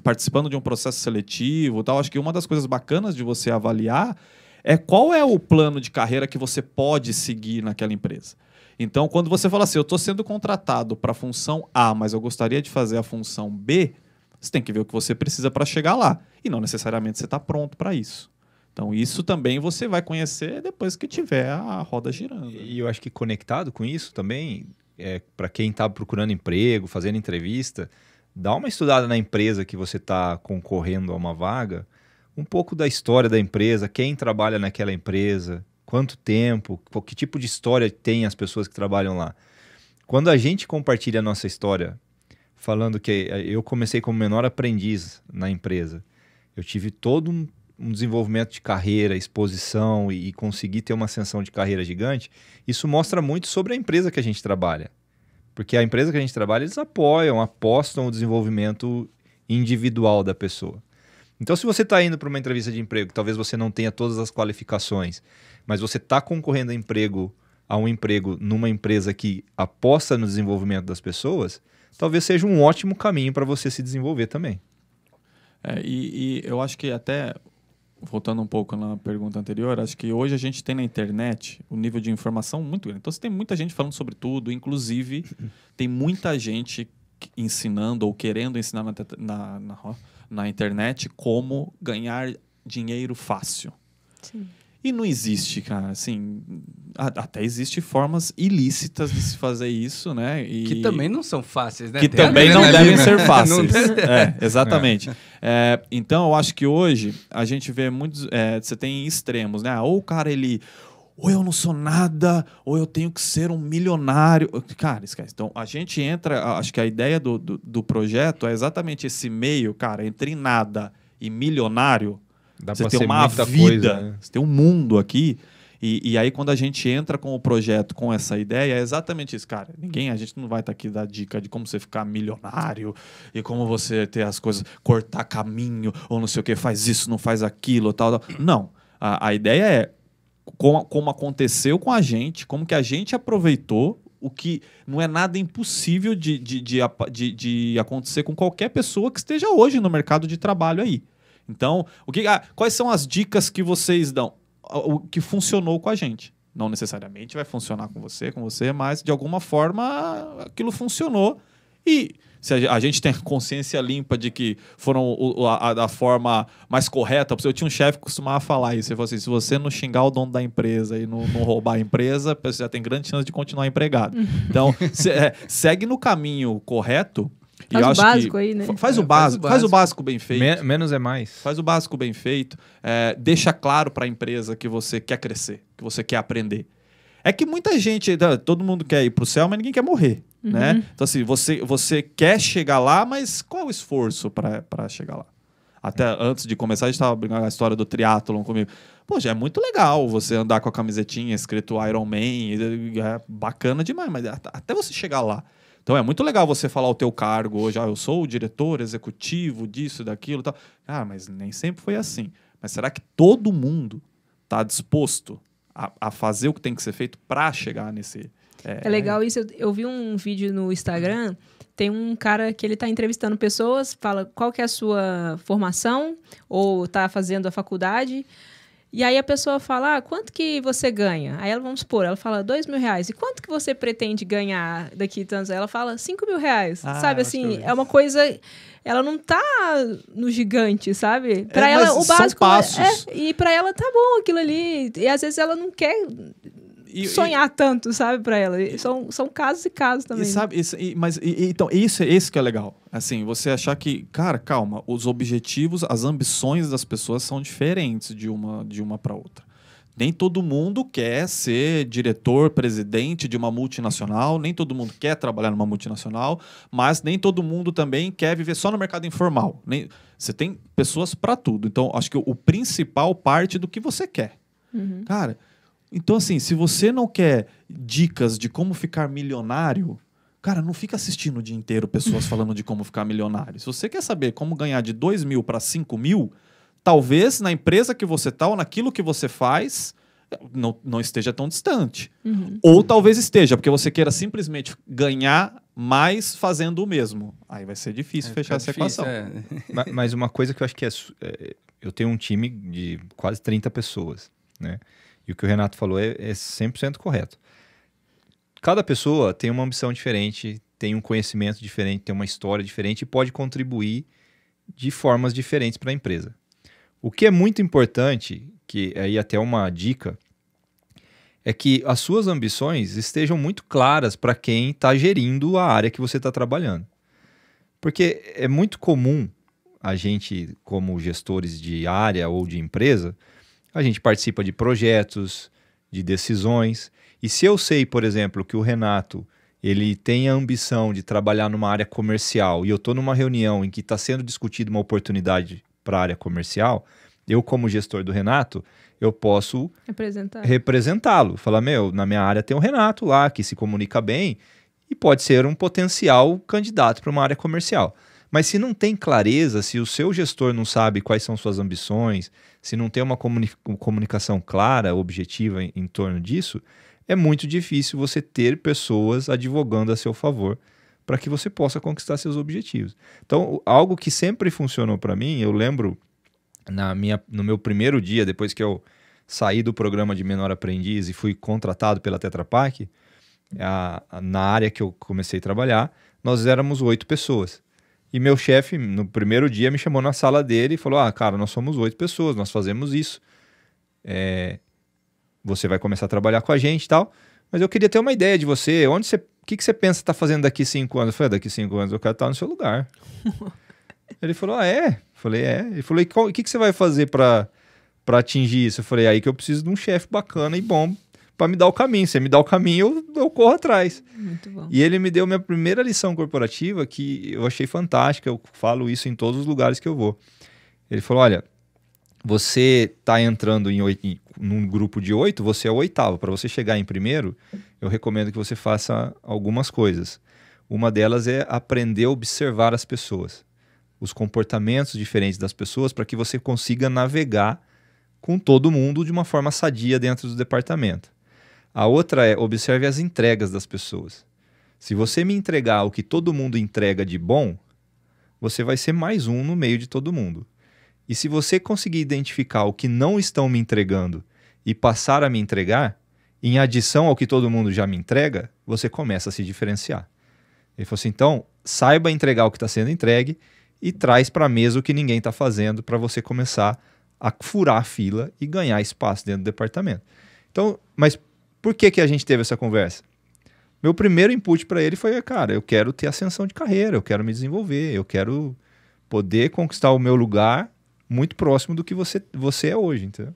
participando de um processo seletivo, tal, acho que uma das coisas bacanas de você avaliar é qual é o plano de carreira que você pode seguir naquela empresa. Então, quando você fala assim, eu estou sendo contratado para a função A, mas eu gostaria de fazer a função B, você tem que ver o que você precisa para chegar lá. E não necessariamente você está pronto para isso. Então, isso também você vai conhecer depois que tiver a roda girando. E eu acho que conectado com isso também, para quem está procurando emprego, fazendo entrevista, dá uma estudada na empresa que você está concorrendo a uma vaga, um pouco da história da empresa, quem trabalha naquela empresa, quanto tempo, que tipo de história tem as pessoas que trabalham lá. Quando a gente compartilha a nossa história, falando que eu comecei como menor aprendiz na empresa, eu tive todo um desenvolvimento de carreira, exposição e conseguir ter uma ascensão de carreira gigante, isso mostra muito sobre a empresa que a gente trabalha. Porque a empresa que a gente trabalha, eles apostam no desenvolvimento individual da pessoa. Então, se você está indo para uma entrevista de emprego, talvez você não tenha todas as qualificações, mas você está concorrendo a um emprego numa empresa que aposta no desenvolvimento das pessoas, talvez seja um ótimo caminho para você se desenvolver também. E eu acho que até, voltando um pouco na pergunta anterior, acho que hoje a gente tem na internet um nível de informação muito grande. Então, você tem muita gente falando sobre tudo, inclusive tem muita gente ensinando ou querendo ensinar na internet como ganhar dinheiro fácil. Sim. E não existe, cara, assim, até existe formas ilícitas de se fazer isso, né? Que também não são fáceis, né? Que também não devem ser fáceis. Exatamente. Então, eu acho que hoje a gente vê muitos... você tem extremos, né? Ou o cara, ou eu não sou nada, ou eu tenho que ser um milionário. Cara, esquece. Então, a gente entra... Acho que a ideia do projeto é exatamente esse meio, cara, entre nada e milionário. Você tem uma vida, coisa, né? Você tem um mundo aqui. E aí, quando a gente entra com o projeto, com essa ideia, é exatamente isso, cara. A gente não vai estar aqui dar dica de como você ficar milionário e como você ter as coisas, cortar caminho, ou não sei o que, faz isso, não faz aquilo, tal. Não. A ideia é como aconteceu com a gente, como que a gente aproveitou, o que não é nada impossível de acontecer com qualquer pessoa que esteja hoje no mercado de trabalho aí. Então, quais são as dicas que vocês dão? O que funcionou com a gente. Não necessariamente vai funcionar com você, mas de alguma forma aquilo funcionou. E se a gente tem a consciência limpa de que foram a forma mais correta, eu tinha um chefe que costumava falar isso. Ele falou assim: se você não xingar o dono da empresa e não roubar a empresa, você já tem grande chance de continuar empregado. Então, segue no caminho correto. Faz o básico aí, né? Faz o básico bem feito. Menos é mais. Faz o básico bem feito. Deixa claro para a empresa que você quer crescer, que você quer aprender. É que muita gente, todo mundo quer ir para o céu, mas ninguém quer morrer. Uhum. Né? Então, assim, você quer chegar lá, mas qual é o esforço para chegar lá? Até antes de começar, a gente estava brincando a história do triatlon comigo. Poxa, é muito legal você andar com a camisetinha escrito Iron Man, é bacana demais, mas até você chegar lá. Então, é muito legal você falar o teu cargo hoje. Eu sou o diretor executivo disso, daquilo e tal. Cara, mas nem sempre foi assim. Mas será que todo mundo está disposto a fazer o que tem que ser feito para chegar nesse... É legal isso. Eu vi um vídeo no Instagram, tem um cara que ele está entrevistando pessoas, fala qual que é a sua formação, ou está fazendo a faculdade... E aí a pessoa fala, quanto que você ganha? Aí ela, vamos supor, ela fala R$2.000. E quanto que você pretende ganhar daqui tantos? Aí ela fala R$5.000. Sabe, assim, é uma coisa... Ela não tá no gigante, sabe? Pra ela, o básico... E pra ela tá bom aquilo ali. E às vezes ela não quer... sonhar tanto, sabe, para ela. São casos e casos também. Então, isso que é legal. Assim, você achar que, cara, calma, os objetivos, as ambições das pessoas são diferentes de uma para outra. Nem todo mundo quer ser diretor, presidente de uma multinacional, nem todo mundo quer trabalhar numa multinacional, mas nem todo mundo também quer viver só no mercado informal. Você tem pessoas para tudo. Então, acho que o principal parte do que você quer. Uhum. Cara... Então, assim, se você não quer dicas de como ficar milionário, cara, não fica assistindo o dia inteiro pessoas falando de como ficar milionário. Se você quer saber como ganhar de 2.000 para 5.000, talvez na empresa que você está ou naquilo que você faz, não esteja tão distante. Uhum. Ou talvez esteja, porque você queira simplesmente ganhar mais fazendo o mesmo. Aí vai ser difícil fechar essa equação. Mas uma coisa que eu acho que eu tenho um time de quase 30 pessoas, né? E o que o Renato falou é 100% correto. Cada pessoa tem uma ambição diferente, tem um conhecimento diferente, tem uma história diferente e pode contribuir de formas diferentes para a empresa. O que é muito importante, que aí até uma dica, é que as suas ambições estejam muito claras para quem está gerindo a área que você está trabalhando. Porque é muito comum a gente, como gestores de área ou de empresa, a gente participa de projetos, de decisões. E se eu sei, por exemplo, que o Renato ele tem a ambição de trabalhar numa área comercial e eu estou numa reunião em que está sendo discutida uma oportunidade para a área comercial, eu, como gestor do Renato, eu posso representá-lo. Falar, na minha área tem o Renato lá, que se comunica bem e pode ser um potencial candidato para uma área comercial. Mas se não tem clareza, se o seu gestor não sabe quais são suas ambições, se não tem uma comunicação clara, objetiva em torno disso, é muito difícil você ter pessoas advogando a seu favor para que você possa conquistar seus objetivos. Então, algo que sempre funcionou para mim, eu lembro no meu primeiro dia, depois que eu saí do programa de menor aprendiz e fui contratado pela Tetra Pak, na área que eu comecei a trabalhar, nós éramos 8 pessoas. E meu chefe, no primeiro dia, me chamou na sala dele e falou, cara, nós somos 8 pessoas, nós fazemos isso. Você vai começar a trabalhar com a gente e tal, mas eu queria ter uma ideia de você, o que você pensa estar fazendo daqui 5 anos? Eu falei, daqui 5 anos eu quero estar no seu lugar. Ele falou, é? Eu falei, é. Ele falou, e o que você vai fazer para atingir isso? Eu falei, aí que eu preciso de um chefe bacana e bom para me dar o caminho. Se me dá o caminho, eu corro atrás. Muito bom. E ele me deu minha primeira lição corporativa, que eu achei fantástica, eu falo isso em todos os lugares que eu vou. Ele falou, olha, você está entrando num grupo de 8, você é o 8º. Para você chegar em primeiro, eu recomendo que você faça algumas coisas. Uma delas é aprender a observar as pessoas, os comportamentos diferentes das pessoas, para que você consiga navegar com todo mundo de uma forma sadia dentro do departamento. A outra é observe as entregas das pessoas. Se você me entregar o que todo mundo entrega de bom, você vai ser mais um no meio de todo mundo. E se você conseguir identificar o que não estão me entregando e passar a me entregar, em adição ao que todo mundo já me entrega, você começa a se diferenciar. Ele falou assim, então, saiba entregar o que está sendo entregue e traz para a mesa o que ninguém está fazendo para você começar a furar a fila e ganhar espaço dentro do departamento. Então, mas por que a gente teve essa conversa? Meu primeiro input para ele foi, cara, eu quero ter ascensão de carreira, eu quero me desenvolver, eu quero poder conquistar o meu lugar muito próximo do que você é hoje, entendeu?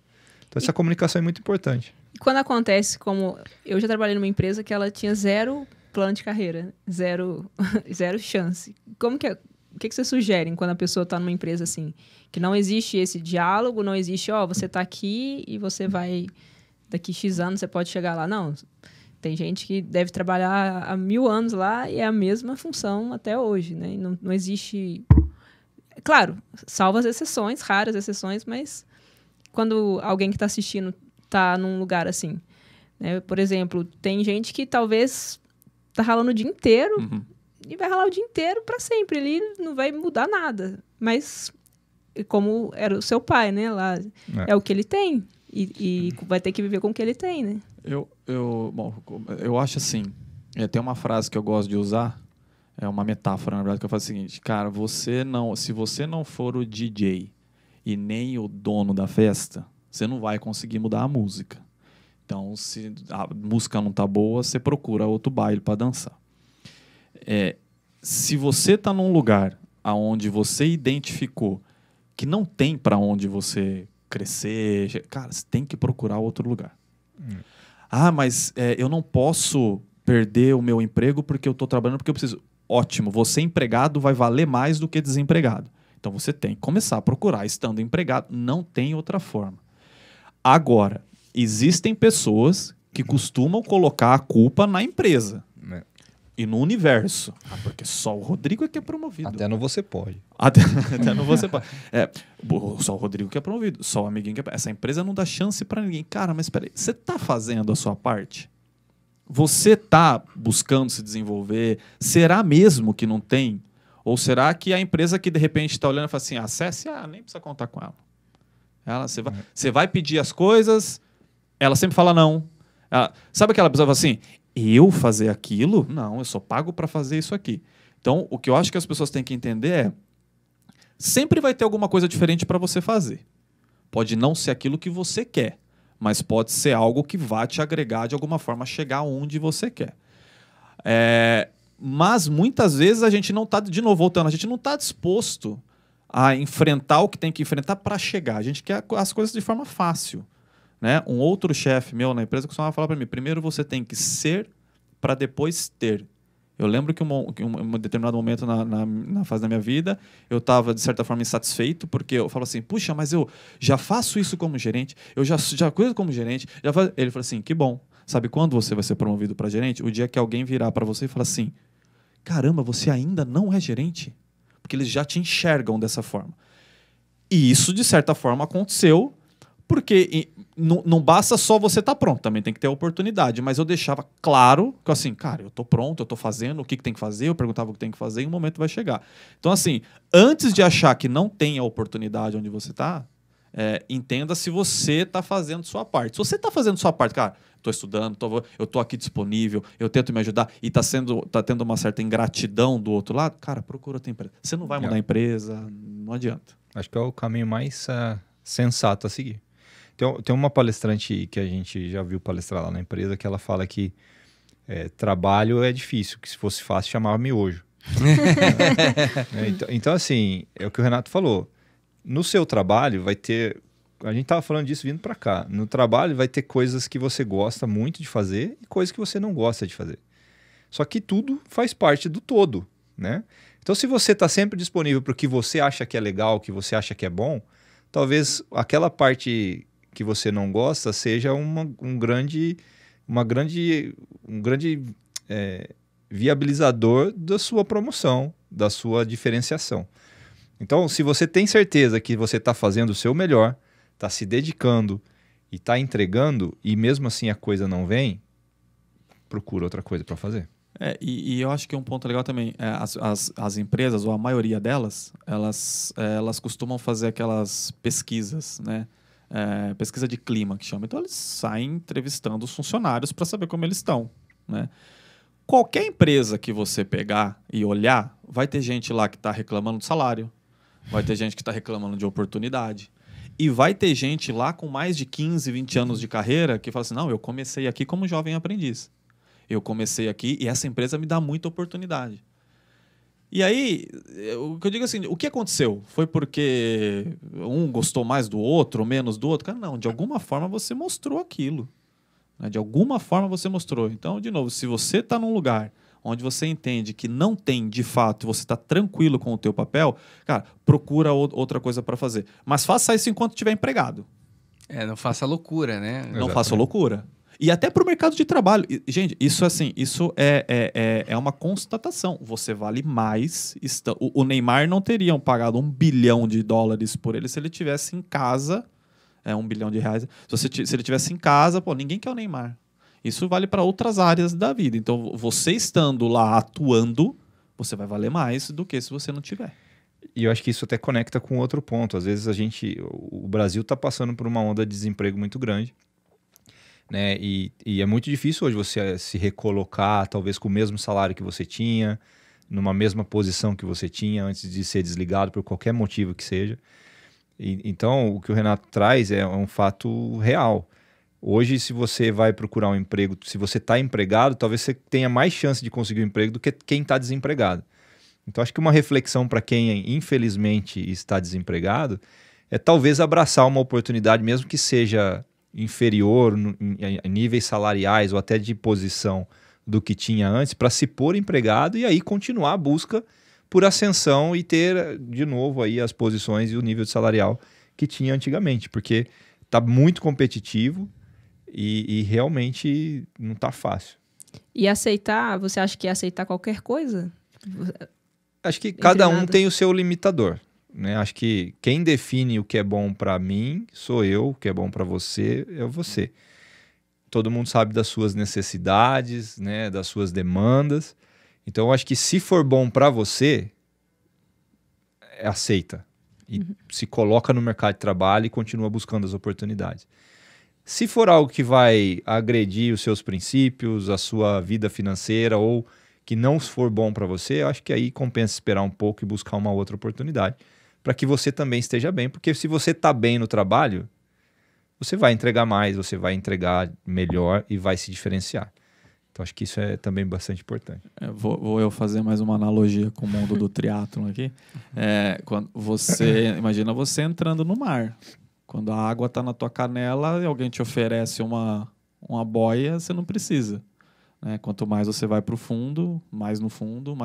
Então essa comunicação é muito importante. E quando acontece, como eu já trabalhei numa empresa que ela tinha 0 plano de carreira, zero chance. O que você sugere quando a pessoa está numa empresa assim? Que não existe esse diálogo, não existe, você está aqui e você vai, daqui X anos você pode chegar lá. Não, tem gente que deve trabalhar há 1000 anos lá e é a mesma função até hoje, né? Não existe... Claro, salvo as exceções, raras exceções, mas quando alguém que está assistindo está num lugar assim, né? Por exemplo, tem gente que talvez está ralando o dia inteiro e vai ralar o dia inteiro para sempre. Ele não vai mudar nada. Mas, como era o seu pai, né? Lá, é o que ele tem. E vai ter que viver com o que ele tem, né? Eu acho assim, tem uma frase que eu gosto de usar, é uma metáfora, na verdade, que eu falo o seguinte, cara, se você não for o DJ e nem o dono da festa, você não vai conseguir mudar a música. Então, se a música não tá boa, você procura outro baile para dançar. Se você tá num lugar onde você identificou que não tem para onde você crescer, cara, você tem que procurar outro lugar. Mas eu não posso perder o meu emprego porque eu estou trabalhando, porque eu preciso... Ótimo, você empregado vai valer mais do que desempregado. Então você tem que começar a procurar estando empregado. Não tem outra forma. Agora, existem pessoas que costumam colocar a culpa na empresa e no universo. Porque só o Rodrigo é que é promovido. Até no Você Pode. Até no Você Pode. Só o Rodrigo que é promovido. Só o amiguinho que é... Essa empresa não dá chance para ninguém. Cara, mas espera aí. Você está fazendo a sua parte? Você está buscando se desenvolver? Será mesmo que não tem? Ou será que a empresa que de repente está olhando e fala assim, acesse, nem precisa contar com ela. Você vai pedir as coisas, ela sempre fala não. Sabe aquela pessoa que fala assim, eu fazer aquilo? Não, eu só pago para fazer isso aqui. Então, o que eu acho que as pessoas têm que entender é, sempre vai ter alguma coisa diferente para você fazer. Pode não ser aquilo que você quer, mas pode ser algo que vai te agregar de alguma forma a chegar onde você quer. Mas muitas vezes a gente não está, de novo voltando, a gente não está disposto a enfrentar o que tem que enfrentar para chegar. A gente quer as coisas de forma fácil, né? Um outro chefe meu na empresa costumava falar para mim, primeiro você tem que ser para depois ter. Eu lembro que em um determinado momento na fase da minha vida, eu estava, de certa forma, insatisfeito, porque eu falo assim, puxa, mas eu já faço isso como gerente, eu já cuido como gerente. Ele falou assim, que bom, Sabe quando você vai ser promovido para gerente? O dia que alguém virar para você e falar assim, caramba, você ainda não é gerente? Porque eles já te enxergam dessa forma. E isso, de certa forma, aconteceu, porque não basta só você estar pronto, também tem que ter a oportunidade. Mas eu deixava claro que, assim, cara, eu estou pronto, eu estou fazendo, o que tem que fazer, eu perguntava o que tem que fazer e o momento vai chegar. Então, assim, antes de achar que não tem a oportunidade onde você está, entenda se você está fazendo sua parte. Se você está fazendo sua parte, cara, estou estudando, eu estou aqui disponível, eu tento me ajudar e está tendo uma certa ingratidão do outro lado, cara, procura outra empresa. Você não vai mudar a empresa, não adianta. Acho que é o caminho mais sensato a seguir. Tem uma palestrante que a gente já viu palestrar lá na empresa que ela fala que trabalho é difícil, que se fosse fácil chamava miojo. Então, assim, é o que o Renato falou. No seu trabalho vai ter... A gente estava falando disso vindo para cá. No trabalho vai ter coisas que você gosta muito de fazer e coisas que você não gosta de fazer. Só que tudo faz parte do todo, né? Então, se você está sempre disponível para o que você acha que é legal, o que você acha que é bom, talvez aquela parte que você não gosta seja um grande viabilizador da sua promoção, da sua diferenciação. Então, se você tem certeza que você está fazendo o seu melhor, está se dedicando e está entregando, e mesmo assim a coisa não vem, procura outra coisa para fazer. E eu acho que um ponto legal também, as empresas, ou a maioria delas, elas costumam fazer aquelas pesquisas, né? Pesquisa de clima, que chama. Então, eles saem entrevistando os funcionários para saber como eles estão, né? Qualquer empresa que você pegar e olhar, vai ter gente lá que está reclamando do salário, vai ter gente que está reclamando de oportunidade, e vai ter gente lá com mais de 15, 20 anos de carreira que fala assim, não, eu comecei aqui como jovem aprendiz. Eu comecei aqui e essa empresa me dá muita oportunidade. E aí, o que eu digo assim, o que aconteceu? Foi porque um gostou mais do outro, ou menos do outro? Cara, não, de alguma forma você mostrou aquilo. Né? De alguma forma você mostrou. Então, de novo, se você está num lugar onde você entende que não tem, de fato, você está tranquilo com o teu papel, cara, procura outra coisa para fazer. Mas faça isso enquanto estiver empregado. Não faça loucura, né? Não Exatamente. Faça loucura. E até para o mercado de trabalho. Gente, isso é uma constatação. Você vale mais. O Neymar não teriam pagado $1 bilhão por ele se ele tivesse em casa. $1 bilhão. Se ele tivesse em casa, ninguém quer o Neymar. Isso vale para outras áreas da vida. Então, você estando lá atuando, você vai valer mais do que se você não tiver. E eu acho que isso até conecta com outro ponto. Às vezes o Brasil está passando por uma onda de desemprego muito grande. Né? E é muito difícil hoje você se recolocar, talvez com o mesmo salário que você tinha, numa mesma posição que você tinha antes de ser desligado por qualquer motivo que seja. Então, o que o Renato traz é um fato real. Hoje, se você vai procurar um emprego, se você está empregado, talvez você tenha mais chance de conseguir um emprego do que quem está desempregado. Então, acho que uma reflexão para quem, infelizmente, está desempregado é talvez abraçar uma oportunidade, mesmo que seja inferior em níveis salariais ou até de posição do que tinha antes, para se pôr empregado e aí continuar a busca por ascensão e ter de novo aí as posições e o nível salarial que tinha antigamente, porque está muito competitivo e realmente não está fácil. E aceitar, você acha que é aceitar qualquer coisa? Acho que cada um tem o seu limitador. Né? Acho que quem define o que é bom para mim sou eu, o que é bom para você é você. Todo mundo sabe das suas necessidades, né? Das suas demandas. Então, eu acho que se for bom para você, aceita. E se coloca no mercado de trabalho e continua buscando as oportunidades. Se for algo que vai agredir os seus princípios, a sua vida financeira ou que não for bom para você, eu acho que aí compensa esperar um pouco e buscar uma outra oportunidade para que você também esteja bem. Porque se você está bem no trabalho, você vai entregar mais, você vai entregar melhor e vai se diferenciar. Então, acho que isso é também bastante importante. Vou eu fazer mais uma analogia com o mundo do triatlon aqui. Quando imagina você entrando no mar. Quando a água está na tua canela e alguém te oferece uma boia, você não precisa. Né? Quanto mais você vai para o fundo, mais no fundo,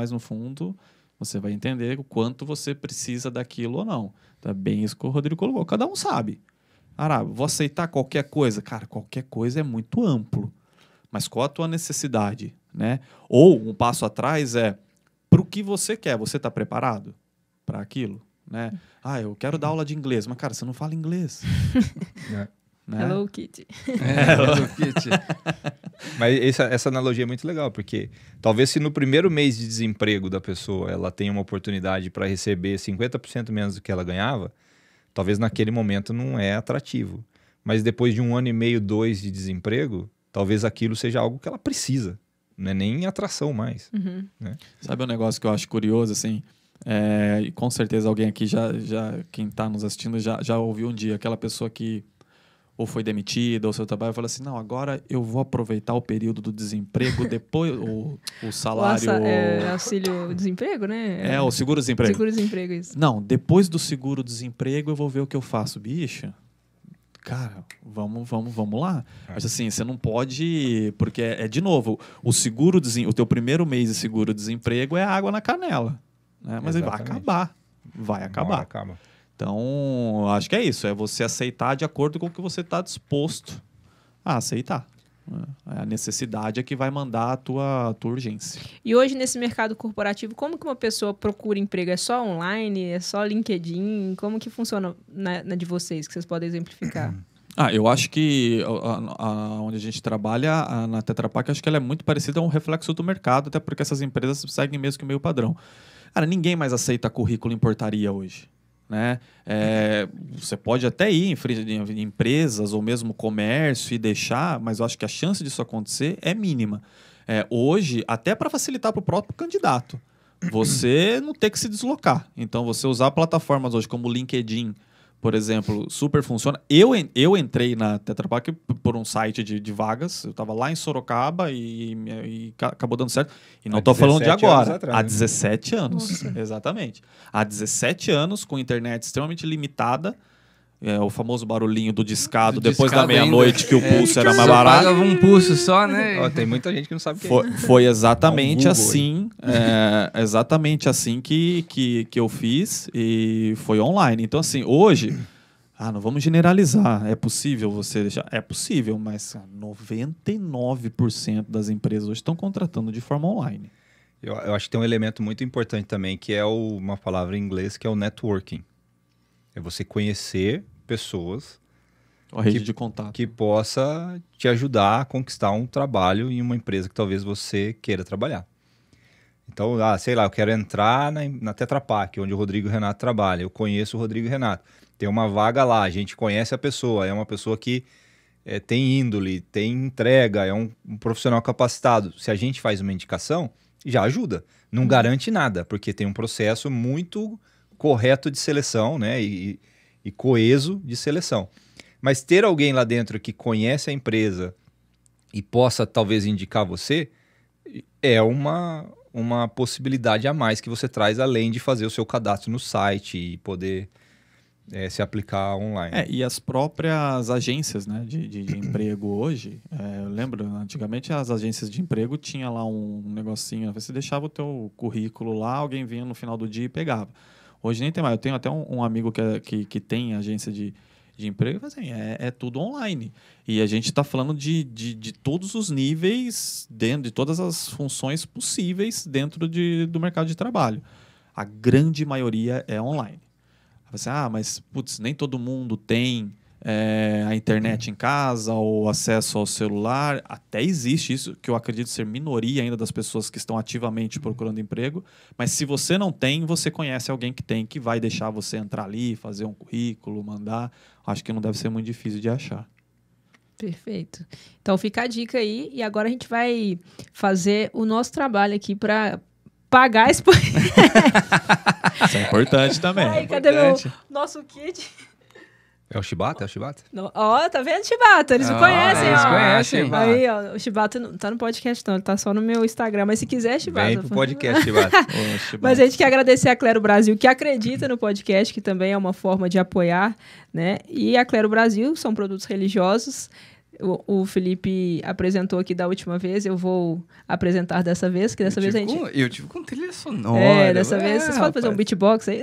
você vai entender o quanto você precisa daquilo ou não. Então, é bem isso que o Rodrigo colocou. Cada um sabe. Vou aceitar qualquer coisa? Cara, qualquer coisa é muito amplo. mas qual a tua necessidade, né? Ou um passo atrás é para o que você quer. Você está preparado para aquilo, né? Eu quero dar aula de inglês, mas cara, você não fala inglês. Né? Hello Kitty. Hello Kitty. Mas essa analogia é muito legal, porque talvez se no primeiro mês de desemprego da pessoa ela tenha uma oportunidade para receber 50% menos do que ela ganhava, talvez naquele momento não é atrativo. Mas depois de 1 ano e meio, 2 de desemprego, talvez aquilo seja algo que ela precisa. Não é nem atração mais. Né? Sabe um negócio que eu acho curioso, assim? E com certeza alguém aqui quem está nos assistindo já ouviu um dia aquela pessoa que ou foi demitida, ou seu trabalho, fala assim, não, agora eu vou aproveitar o período do desemprego, depois o salário... auxílio-desemprego, né? O seguro-desemprego. Seguro-desemprego, isso. Não, depois do seguro-desemprego eu vou ver o que eu faço. Bicho, cara, vamos lá. Mas assim, você não pode... Porque de novo, o teu primeiro mês de seguro-desemprego é água na canela. Né? Mas ele vai acabar. Vai acabar. Acaba. Então, acho que é isso. É você aceitar de acordo com o que você está disposto a aceitar. A necessidade é que vai mandar a tua urgência. E hoje, nesse mercado corporativo, como que uma pessoa procura emprego? É só online? É só LinkedIn? Como que funciona na de vocês, que vocês podem exemplificar? Eu acho que onde a gente trabalha, na Tetra Pak, acho que ela é muito parecida a um reflexo do mercado, até porque essas empresas seguem mesmo que o meio padrão. Cara, ninguém mais aceita currículo em portaria hoje. Né? Você pode até ir em empresas ou mesmo comércio e deixar, mas eu acho que a chance disso acontecer é mínima. Hoje, até para facilitar para o próprio candidato, você não ter que se deslocar. Então, você usar plataformas hoje como o LinkedIn, por exemplo, super funciona. Eu entrei na Tetra Pak por um site de vagas. Eu estava lá em Sorocaba e acabou dando certo. E não estou falando de agora. Há 17 anos. Nossa. Exatamente. Há 17 anos, com internet extremamente limitada. O famoso barulhinho do discado depois da meia-noite, que o pulso era mais barato. Pagava um pulso só, né? Tem muita gente que não sabe o que foi exatamente assim. Exatamente assim que eu fiz e foi online. Então, assim, hoje, não vamos generalizar. É possível você deixar? É possível, mas 99% das empresas hoje estão contratando de forma online. Eu acho que tem um elemento muito importante também, que é uma palavra em inglês, que é o networking. É você conhecer pessoas a rede de contato que possa te ajudar a conquistar um trabalho em uma empresa que talvez você queira trabalhar. Então, sei lá, eu quero entrar na Tetra Pak, onde o Rodrigo Renato trabalha. Eu conheço o Rodrigo Renato. Tem uma vaga lá, a gente conhece a pessoa. É uma pessoa que tem índole, tem entrega, é um profissional capacitado. Se a gente faz uma indicação, já ajuda. Não garante nada, porque tem um processo muito correto de seleção, né? E coeso de seleção. Mas ter alguém lá dentro que conhece a empresa e possa talvez indicar você é uma possibilidade a mais que você traz, além de fazer o seu cadastro no site e poder se aplicar online. E as próprias agências, né, de emprego hoje, eu lembro, antigamente as agências de emprego tinha lá um negocinho, você deixava o teu currículo lá, alguém vinha no final do dia e pegava. Hoje nem tem mais. Eu tenho até um amigo que tem agência de emprego, assim, é tudo online. E a gente está falando de todos os níveis, dentro de todas as funções possíveis dentro do mercado de trabalho. A grande maioria é online. Você, mas putz, nem todo mundo tem a internet em casa ou acesso ao celular. Até existe isso, que eu acredito ser minoria ainda das pessoas que estão ativamente procurando emprego. Mas se você não tem, você conhece alguém que tem, que vai deixar você entrar ali, fazer um currículo, mandar. Acho que não deve ser muito difícil de achar. Perfeito. Então fica a dica aí. E agora a gente vai fazer o nosso trabalho aqui para pagar esse podcast. Isso é importante também. Ai, cadê meu nosso kit? É o Shibata? É o Shibata? Tá vendo, Shibata? Eles me conhecem, eles conhecem. Aí, o Shibata não tá no podcast, não. Ele tá só no meu Instagram. Mas se quiser, Shibata... Vem pro podcast, Shibata. Mas a gente quer agradecer a Clero Brasil, que acredita no podcast, que também é uma forma de apoiar, né? E a Clero Brasil são produtos religiosos. O Felipe apresentou aqui da última vez, eu vou apresentar dessa vez, que dessa vez a gente... Eu tive com trilha sonora. Dessa vez... Vocês podem fazer um beatbox aí?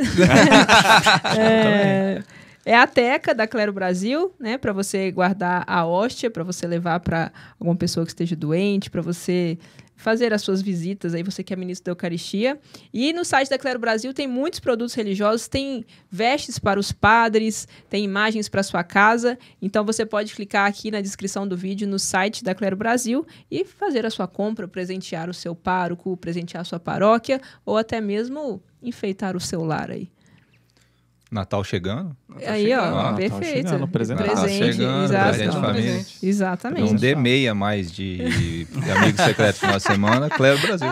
É a teca da Clero Brasil, né? Para você guardar a hóstia, para você levar para alguma pessoa que esteja doente, para você fazer as suas visitas, aí você que é ministro da Eucaristia. E no site da Clero Brasil tem muitos produtos religiosos, tem vestes para os padres, tem imagens para sua casa. Então você pode clicar aqui na descrição do vídeo no site da Clero Brasil e fazer a sua compra, presentear o seu pároco, presentear a sua paróquia ou até mesmo enfeitar o seu lar aí. Natal chegando? Aí, ó, perfeito. Chegando, presente chegando, presente de família. Exatamente. Não dê meia mais de amigo secreto no final de semana, Clero Brasil.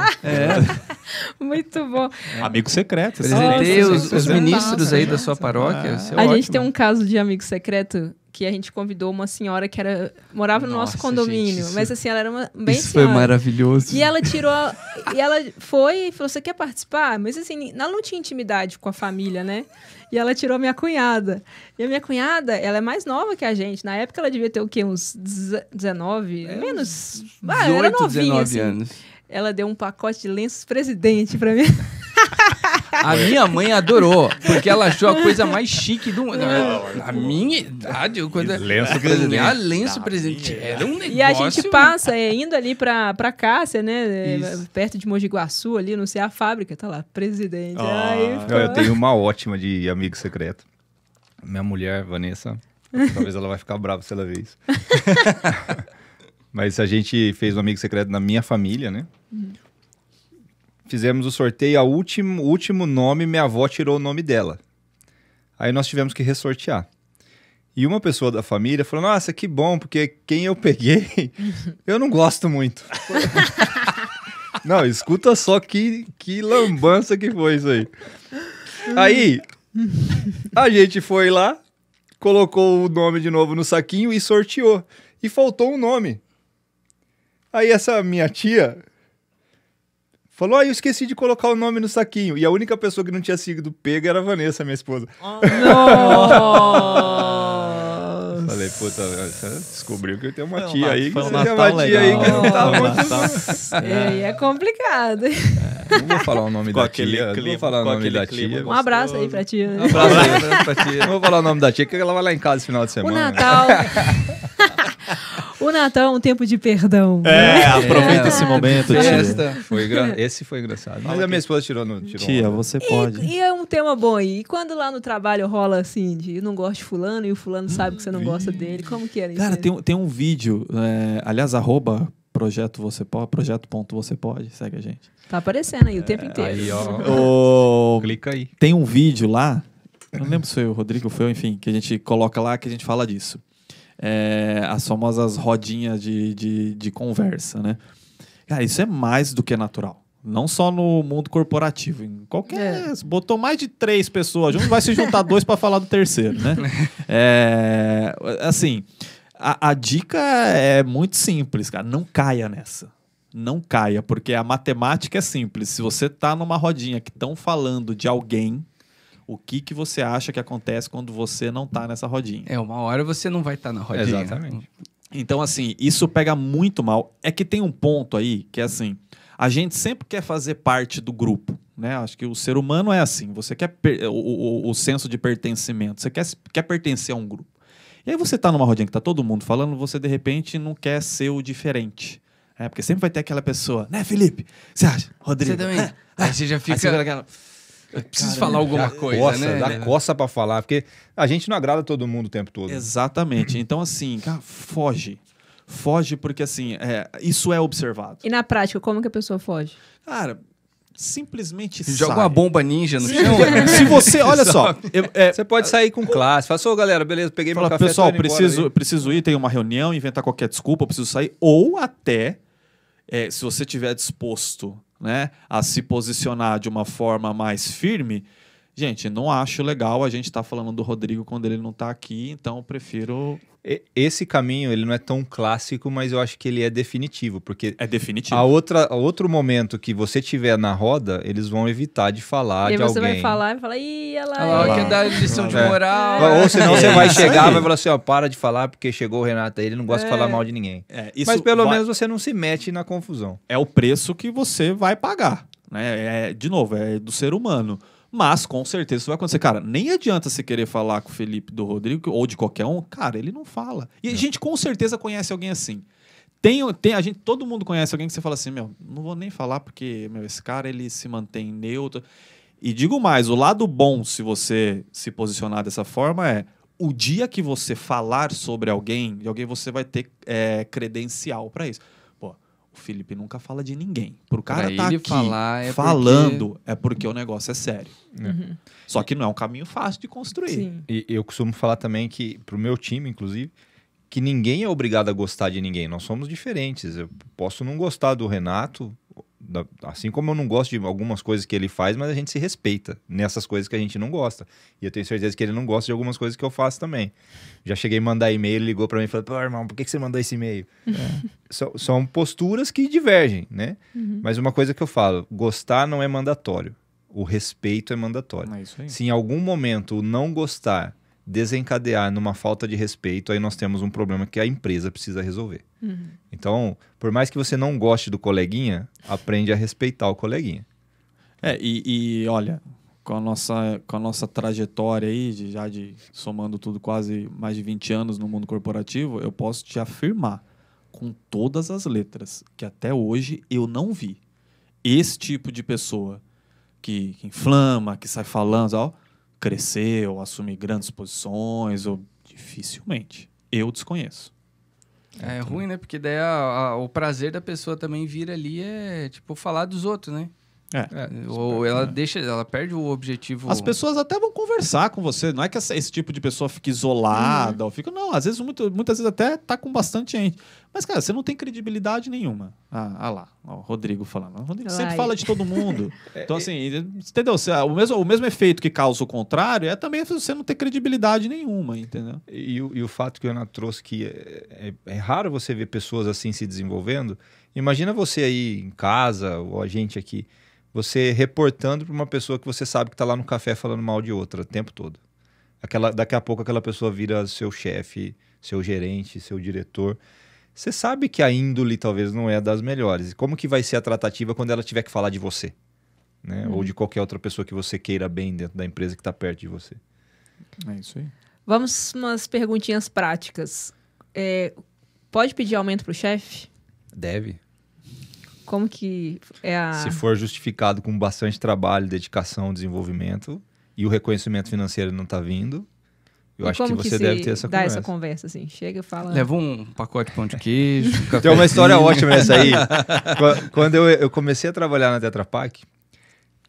Muito bom. Amigo secreto. Presentei os ministros aí da sua paróquia. A gente tem um caso de amigo secreto que a gente convidou uma senhora que morava no nosso condomínio. Gente, mas assim, ela era uma bem Isso senhora. Foi maravilhoso. E ela tirou... e ela foi e falou, você quer participar? Mas assim, ela não tinha intimidade com a família, né? E ela tirou a minha cunhada. E a minha cunhada, ela é mais nova que a gente. Na época, ela devia ter o quê? Uns 19? Menos... 18, era novinha, 19 assim. anos. Ela deu um pacote de lenços presidente pra mim. A minha mãe adorou, porque ela achou a coisa mais chique do mundo. Na minha idade, quando lenço presente era um negócio... E a gente passa indo ali pra Cássia, né? Perto de Mogi Guaçu, ali, não sei, a fábrica, tá lá, presidente. Eu tenho uma ótima de amigo secreto. Minha mulher, Vanessa, talvez ela vai ficar brava se ela ver isso. Mas a gente fez um amigo secreto na minha família, né? Fizemos o sorteio, o último nome, minha avó tirou o nome dela. Aí nós tivemos que ressortear. E uma pessoa da família falou, nossa, que bom, porque quem eu peguei, eu não gosto muito. Não, escuta só que lambança que foi isso aí. Aí, a gente foi lá, colocou o nome de novo no saquinho e sorteou. E faltou um nome. Aí essa minha tia... falou, eu esqueci de colocar o nome no saquinho. E a única pessoa que não tinha sido pega era a Vanessa, minha esposa. Nossa! Falei, puta, você descobriu que eu tenho uma tia aí. Foi um Natal Natal legal. Aí que não tá muito... É complicado. Não vou falar o nome da tia. Não vou falar o nome da tia. Um abraço aí pra tia. Um abraço aí pra tia. Não vou falar o nome da tia, porque ela vai lá em casa esse final de semana. O Natal... O Natal é um tempo de perdão. Aproveita esse momento, tia. Esse foi engraçado. Mas a minha esposa tirou tia, você pode. E é um tema bom aí. E quando lá no trabalho rola assim, de eu não gosto de fulano e o fulano sabe que você não gosta dele, como que era isso? Cara, tem um vídeo, aliás, @projeto.vocêpode, segue a gente. Tá aparecendo aí o tempo inteiro. Aí, ó. Clica aí. Tem um vídeo lá, eu não lembro se foi o Rodrigo, enfim, que a gente coloca lá, que a gente fala disso. As famosas rodinhas de conversa, né? Cara, isso é mais do que natural. Não só no mundo corporativo. Em qualquer... Botou mais de 3 pessoas junto, vai se juntar 2 para falar do terceiro, né? Assim, a dica é muito simples, cara. Não caia nessa. Não caia, porque a matemática é simples. Se você tá numa rodinha que estão falando de alguém... O que você acha que acontece quando você não tá nessa rodinha? Uma hora você não vai estar na rodinha. Exatamente. Então, assim, isso pega muito mal. É que tem um ponto aí que é assim, a gente sempre quer fazer parte do grupo, né? Acho que o ser humano é assim, você quer o senso de pertencimento, você quer pertencer a um grupo. E aí você tá numa rodinha que tá todo mundo falando, você de repente não quer ser o diferente. Porque sempre vai ter aquela pessoa, né, Felipe? Você acha? Rodrigo? Você também. Aí você já fica... Eu preciso falar alguma coisa, né? Dá coça pra falar, porque a gente não agrada todo mundo o tempo todo. Exatamente. Então, assim, cara, foge. Foge porque, assim, isso é observado. E na prática, como que a pessoa foge? Cara, simplesmente joga uma bomba ninja no chão. Se você, olha só... você pode sair com classe. Fala, galera, beleza, peguei meu café. Pessoal, preciso ir, tenho uma reunião, inventar qualquer desculpa, preciso sair. Ou até, se você estiver disposto... né, a se posicionar de uma forma mais firme, gente, não acho legal a gente estar falando do Rodrigo quando ele não está aqui, então eu prefiro... Esse caminho, ele não é tão clássico, mas eu acho que ele é definitivo, porque... É definitivo. Outro momento que você tiver na roda, eles vão evitar de falar de alguém. E você vai falar e falar, ih, ela quer dar lição de moral. Ou senão você vai chegar e vai falar assim, para de falar, porque chegou o Renato aí, ele não gosta de falar mal de ninguém. Mas pelo menos você não se mete na confusão. É o preço que você vai pagar, né? De novo, é do ser humano. Mas, com certeza, isso vai acontecer. Cara, nem adianta você querer falar com o Felipe do Rodrigo ou de qualquer um. Cara, ele não fala. E a gente, com certeza, conhece alguém assim. Todo mundo conhece alguém que você fala assim, não vou nem falar porque, esse cara, ele se mantém neutro. E digo mais, o lado bom, se você se posicionar dessa forma, é o dia que você falar sobre alguém, você vai ter credencial para isso. O Felipe nunca fala de ninguém. Pro cara estar aqui falando, é porque o negócio é sério. Uhum. Só que não é um caminho fácil de construir. Sim. E eu costumo falar também que, pro meu time, inclusive, que ninguém é obrigado a gostar de ninguém. Nós somos diferentes. Eu posso não gostar do Renato, assim como eu não gosto de algumas coisas que ele faz, mas a gente se respeita nessas coisas que a gente não gosta. E eu tenho certeza que ele não gosta de algumas coisas que eu faço também. Já cheguei a mandar e-mail, ele ligou pra mim e falou, pô, irmão, por que você mandou esse e-mail? São posturas que divergem, né? Uhum. Mas uma coisa que eu falo, gostar não é mandatório. O respeito é mandatório. É isso aí. Se em algum momento o não gostar desencadear numa falta de respeito, aí nós temos um problema que a empresa precisa resolver. Uhum. Então, por mais que você não goste do coleguinha, aprende a respeitar o coleguinha. E olha, com a nossa trajetória aí, somando tudo quase mais de 20 anos no mundo corporativo, eu posso te afirmar, com todas as letras, que até hoje eu não vi esse tipo de pessoa que inflama, que sai falando, crescer ou assumir grandes posições, ou dificilmente. Eu desconheço. É ruim, né? Porque daí o prazer da pessoa também vira ali falar dos outros, né? Ou ela ela perde o objetivo. As pessoas até vão conversar com você. Não é que esse tipo de pessoa fique isolada ou fica. Não, às vezes, muitas vezes até tá com bastante gente. Mas, cara, você não tem credibilidade nenhuma. Lá, o Rodrigo falando. O Rodrigo sempre fala de todo mundo. Então, assim, entendeu? O mesmo efeito que causa o contrário é também você não ter credibilidade nenhuma, entendeu? E o fato que o Renato trouxe que é raro você ver pessoas assim se desenvolvendo. Imagina você aí em casa, ou a gente aqui, você reportando para uma pessoa que você sabe que está lá no café falando mal de outra o tempo todo. Daqui a pouco aquela pessoa vira seu chefe, seu gerente, seu diretor. Você sabe que a índole talvez não é das melhores. Como que vai ser a tratativa quando ela tiver que falar de você? Né? Ou de qualquer outra pessoa que você queira bem dentro da empresa que está perto de você. É isso aí. Vamos umas perguntinhas práticas. Pode pedir aumento para o chefe? Deve. Como que é a... Se for justificado com bastante trabalho, dedicação, desenvolvimento, e o reconhecimento financeiro não está vindo, eu acho que você deve ter essa conversa. Dá essa conversa, assim? Chega e fala... Leva um pacote de pão de queijo, um café. Tem uma história ótima essa aí. Quando eu comecei a trabalhar na Tetra Pak,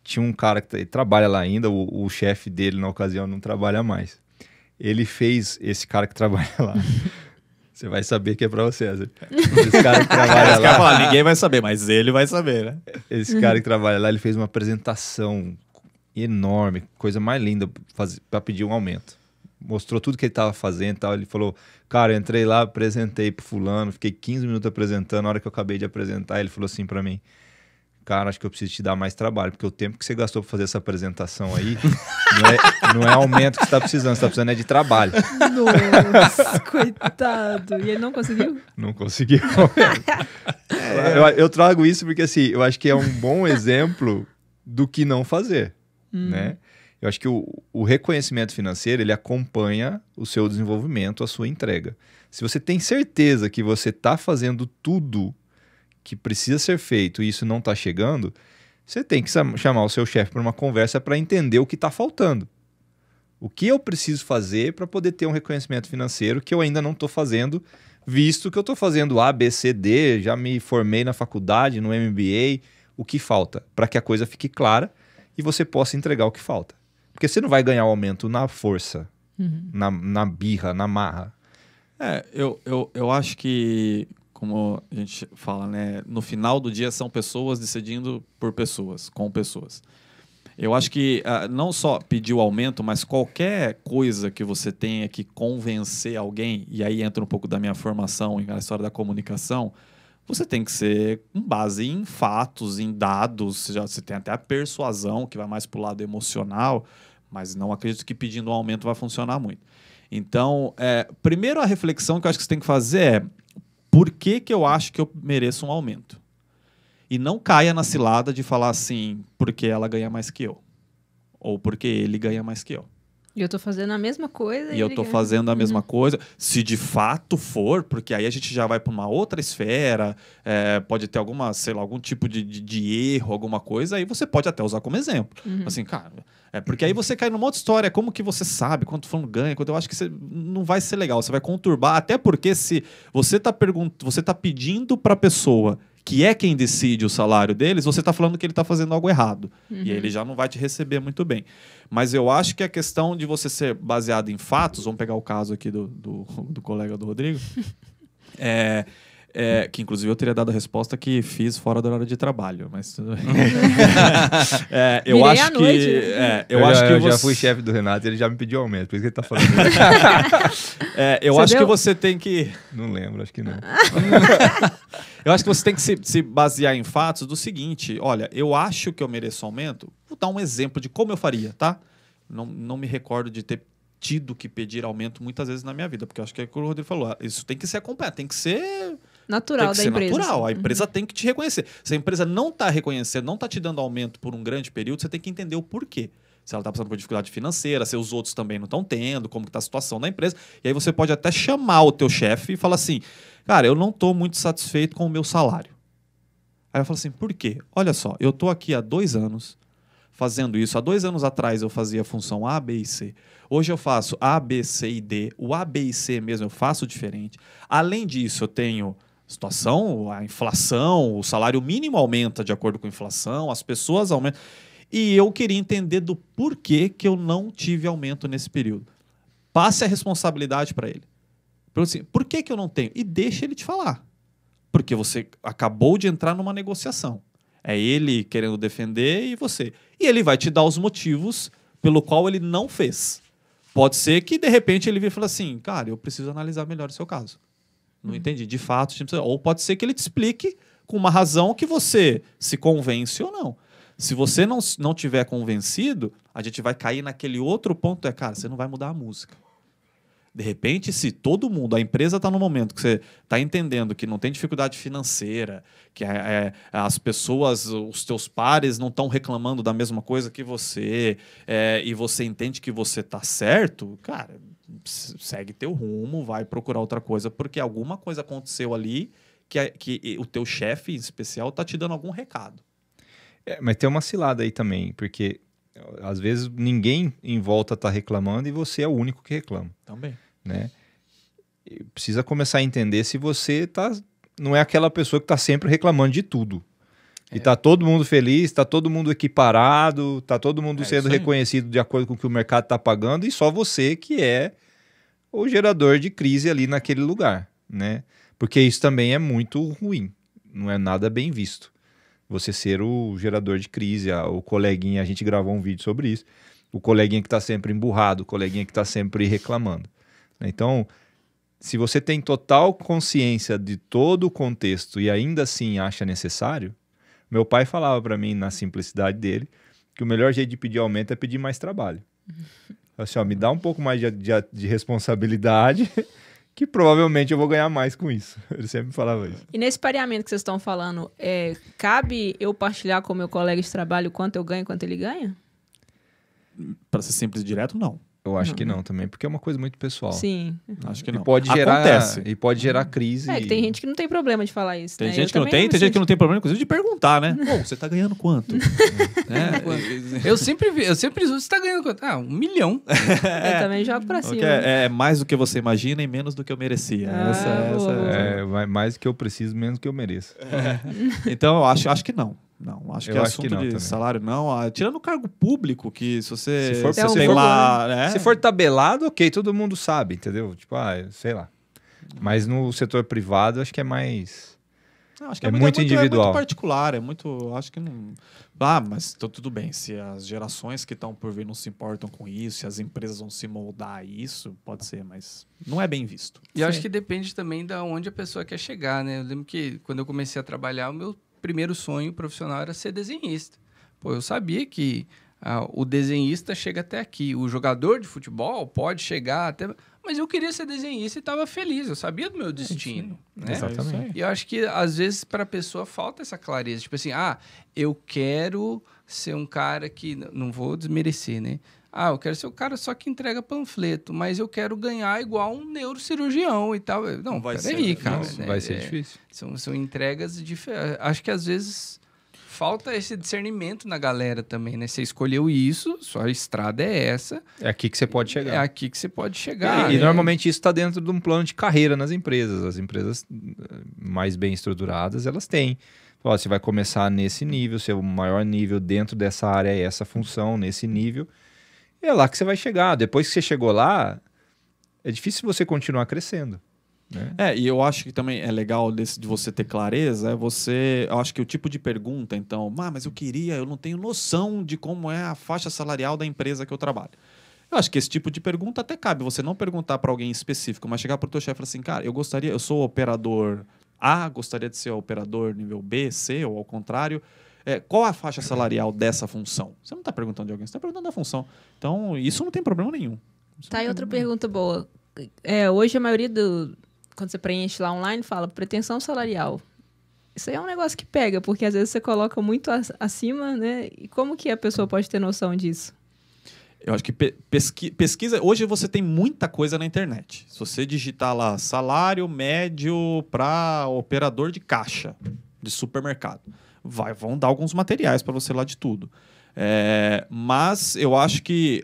tinha um cara que trabalha lá ainda, o chefe dele na ocasião não trabalha mais. Ele fez esse cara que trabalha lá... Você vai saber que é pra você, César. Esse cara que trabalha lá... ninguém vai saber, mas ele vai saber, né? Esse cara que trabalha lá, ele fez uma apresentação enorme, coisa mais linda pra pedir um aumento. Mostrou tudo que ele tava fazendo e tal. Ele falou, cara, eu entrei lá, apresentei pro fulano, fiquei 15 minutos apresentando. Na hora que eu acabei de apresentar, ele falou assim pra mim, cara, acho que eu preciso te dar mais trabalho, porque o tempo que você gastou pra fazer essa apresentação aí não é aumento que você tá precisando, você tá precisando de trabalho. Nossa, coitado. E ele não conseguiu? Não conseguiu. Eu trago isso porque, assim, eu acho que é um bom exemplo do que não fazer, né? Eu acho que o reconhecimento financeiro, ele acompanha o seu desenvolvimento, a sua entrega. Se você tem certeza que você está fazendo tudo que precisa ser feito e isso não está chegando, você tem que chamar o seu chefe para uma conversa para entender o que está faltando. O que eu preciso fazer para poder ter um reconhecimento financeiro que eu ainda não estou fazendo, visto que eu estou fazendo A, B, C, D, já me formei na faculdade, no MBA, o que falta? Para que a coisa fique clara e você possa entregar o que falta. Porque você não vai ganhar o aumento na força, na birra, na marra. Eu acho que, como a gente fala, né, no final do dia são pessoas decidindo por pessoas, com pessoas. Eu acho que não só pedir o aumento, mas qualquer coisa que você tenha que convencer alguém, e aí entra um pouco da minha formação na história da comunicação, você tem que ser com base em fatos, em dados, você tem até a persuasão, que vai mais para o lado emocional, mas não acredito que pedindo um aumento vai funcionar muito. Então, primeiro a reflexão que eu acho que você tem que fazer é por que eu acho que eu mereço um aumento? E não caia na cilada de falar assim, porque ela ganha mais que eu. ou porque ele ganha mais que eu. E eu tô fazendo a mesma coisa. E eu tô fazendo a mesma coisa. Se de fato for, porque aí a gente já vai para uma outra esfera, pode ter alguma, sei lá, algum tipo de erro, alguma coisa, aí você pode até usar como exemplo. Assim, cara, porque aí você cai numa outra história, como que você sabe quanto fulano ganha, quanto eu acho que não vai ser legal, você vai conturbar, até porque se você tá pedindo para a pessoa que é quem decide o salário deles, você está falando que ele está fazendo algo errado. E aí ele já não vai te receber muito bem. Mas eu acho que a questão de você ser baseado em fatos, vamos pegar o caso aqui do colega do Rodrigo, que inclusive eu teria dado a resposta que fiz fora da hora de trabalho, mas tudo bem. Eu acho que... Eu já fui chefe do Renato e ele já me pediu aumento, por isso que ele tá falando isso. Eu acho que você tem que... Não lembro, acho que não. Eu acho que você tem que se basear em fatos do seguinte, olha, eu acho que eu mereço aumento. Vou dar um exemplo de como eu faria, tá? Não me recordo de ter tido que pedir aumento muitas vezes na minha vida, porque eu acho que é o que o Rodrigo falou, isso tem que ser acompanhado, tem que ser... natural da empresa. Natural. A empresa tem que te reconhecer. Se a empresa não está reconhecendo, não está te dando aumento por um grande período, você tem que entender o porquê. Se ela está passando por dificuldade financeira, se os outros também não estão tendo, como está a situação da empresa. E aí você pode até chamar o teu chefe e falar assim, cara, eu não estou muito satisfeito com o meu salário. Aí eu falo assim, por quê? Olha só, eu estou aqui há 2 anos fazendo isso. Há 2 anos atrás eu fazia a função A, B e C. Hoje eu faço A, B, C e D. O A, B e C mesmo eu faço diferente. Além disso, eu tenho... situação, a inflação, o salário mínimo aumenta de acordo com a inflação, as pessoas aumentam. E eu queria entender do porquê que eu não tive aumento nesse período. Passe a responsabilidade para ele. Assim, por que eu não tenho? E deixa ele te falar. Porque você acabou de entrar numa negociação. É ele querendo defender e você. E ele vai te dar os motivos pelo qual ele não fez. Pode ser que, de repente, ele vire e fale assim, cara, eu preciso analisar melhor o seu caso. Não entendi, de fato. Ou pode ser que ele te explique com uma razão que você se convence ou não. Se você não tiver convencido, a gente vai cair naquele outro ponto, cara, você não vai mudar a música. De repente, se todo mundo, a empresa está no momento que você está entendendo que não tem dificuldade financeira, que as pessoas, os teus pares não estão reclamando da mesma coisa que você, e você entende que você está certo, cara, segue teu rumo, vai procurar outra coisa, porque alguma coisa aconteceu ali que o teu chefe, em especial, está te dando algum recado. Mas tem uma cilada aí também, porque às vezes ninguém em volta está reclamando e você é o único que reclama. Também. Né? E precisa começar a entender se você não é aquela pessoa que está sempre reclamando de tudo. E está todo mundo feliz, está todo mundo equiparado, está todo mundo sendo reconhecido de acordo com o que o mercado está pagando e só você que é o gerador de crise ali naquele lugar. Né? Porque isso também é muito ruim, não é nada bem visto. Você ser o gerador de crise, o coleguinha, a gente gravou um vídeo sobre isso, o coleguinha que está sempre emburrado, o coleguinha que está sempre reclamando. Então, se você tem total consciência de todo o contexto e ainda assim acha necessário, meu pai falava para mim, na simplicidade dele, que o melhor jeito de pedir aumento é pedir mais trabalho. Assim, me dá um pouco mais de responsabilidade... que provavelmente eu vou ganhar mais com isso. Ele sempre falava isso. E nesse pareamento que vocês estão falando, cabe eu partilhar com o meu colega de trabalho quanto eu ganho e quanto ele ganha? Para ser simples e direto, não. Eu acho que não também, porque é uma coisa muito pessoal. Sim. Acho que não. E pode gerar crise. Tem gente que não tem problema de falar isso. Tem gente que não tem, tem gente que não tem problema, inclusive, de perguntar, né? Pô, você tá ganhando quanto? Eu sempre uso, você tá ganhando quanto? 1 milhão. Eu também jogo pra cima. É mais do que você imagina e menos do que eu merecia. Mais do que eu preciso, menos do que eu mereço. Então, eu acho que não. Não, acho que assunto de também. salário não. Tirando o cargo público, que se você... Se for, se for tabelado, ok, todo mundo sabe, entendeu? Tipo, sei lá. Mas no setor privado, acho que é mais... Acho que muito individual. É muito particular, acho que não... mas tudo bem, se as gerações que estão por vir não se importam com isso, se as empresas vão se moldar a isso, pode ser, mas não é bem visto. E eu acho que depende também de onde a pessoa quer chegar, né? Eu lembro que quando eu comecei a trabalhar, o meu primeiro sonho profissional era ser desenhista. Pô, eu sabia que o desenhista chega até aqui, o jogador de futebol pode chegar até... mas eu queria ser desenhista e estava feliz, eu sabia do meu destino. Né? Exatamente. E eu acho que, às vezes, para a pessoa falta essa clareza. Tipo assim, eu quero ser um cara que... Não vou desmerecer, né? Eu quero ser o cara só que entrega panfleto, mas eu quero ganhar igual um neurocirurgião e tal. Não, peraí, cara. Né? Vai ser difícil. São entregas diferentes. Acho que, às vezes, falta esse discernimento na galera também, né? Você escolheu isso, sua estrada é essa. É aqui que você pode chegar. É aqui que você pode chegar. E normalmente isso está dentro de um plano de carreira nas empresas. As empresas mais bem estruturadas, elas têm. Você vai começar nesse nível, seu maior nível dentro dessa área é essa função, nesse nível. É lá que você vai chegar. Depois que você chegou lá, é difícil você continuar crescendo. Né? E eu acho que também é legal de você ter clareza, eu acho que o tipo de pergunta, então, mas eu não tenho noção de como é a faixa salarial da empresa que eu trabalho. Eu acho que esse tipo de pergunta até cabe você não perguntar para alguém específico, mas chegar para o teu chefe e falar assim, cara, eu sou operador A, gostaria de ser operador nível B, C, ou ao contrário. Qual a faixa salarial dessa função? Você não está perguntando de alguém, você está perguntando da função. Então, isso não tem problema nenhum. Tá aí outra pergunta boa. Hoje a maioria quando você preenche lá online, fala pretensão salarial. Isso aí é um negócio que pega, porque às vezes você coloca muito acima, né? E como que a pessoa pode ter noção disso? Eu acho que pesquisa... Hoje você tem muita coisa na internet. Se você digitar lá salário médio para operador de caixa de supermercado, vão dar alguns materiais para você lá de tudo. Mas eu acho que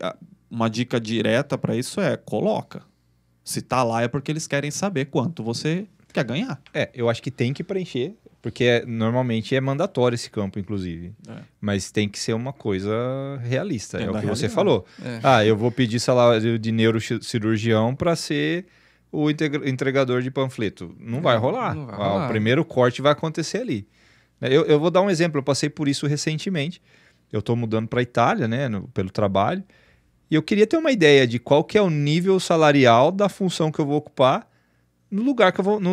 uma dica direta para isso coloca. Se tá lá é porque eles querem saber quanto você quer ganhar. Eu acho que tem que preencher, porque normalmente é mandatório esse campo, inclusive. Mas tem que ser uma coisa realista, é o que você falou. Eu vou pedir salário de neurocirurgião para ser o entregador de panfleto. Não vai rolar. Não vai rolar. O primeiro corte vai acontecer ali. Eu vou dar um exemplo, eu passei por isso recentemente. Eu estou mudando para a Itália, né, pelo trabalho, e eu queria ter uma ideia de qual que é o nível salarial da função que eu vou ocupar no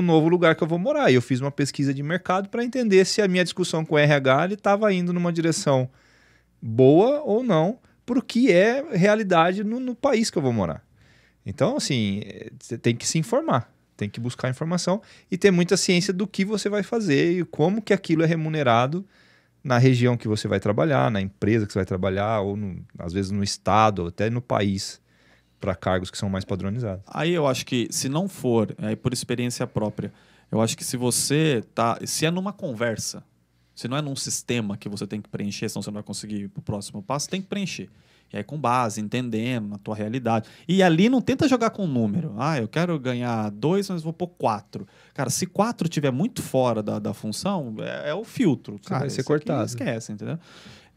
novo lugar que eu vou morar. E eu fiz uma pesquisa de mercado para entender se a minha discussão com o RH estava indo numa direção boa ou não, para o que é realidade no país que eu vou morar. Então, assim, você tem que se informar. Tem que buscar informação e ter muita ciência do que você vai fazer e como que aquilo é remunerado na região que você vai trabalhar, na empresa que você vai trabalhar, ou às vezes no estado, ou até no país, para cargos que são mais padronizados. Aí eu acho que, se não for, por experiência própria, eu acho que se é numa conversa, se não é num sistema que você tem que preencher, senão você não vai conseguir ir para o próximo passo, tem que preencher. E aí com base, entendendo na tua realidade. E ali não tenta jogar com número. Eu quero ganhar 2, mas vou pôr 4. Cara, se 4 estiver muito fora da função, é o filtro. Cara, vai ser cortado. Esquece, entendeu?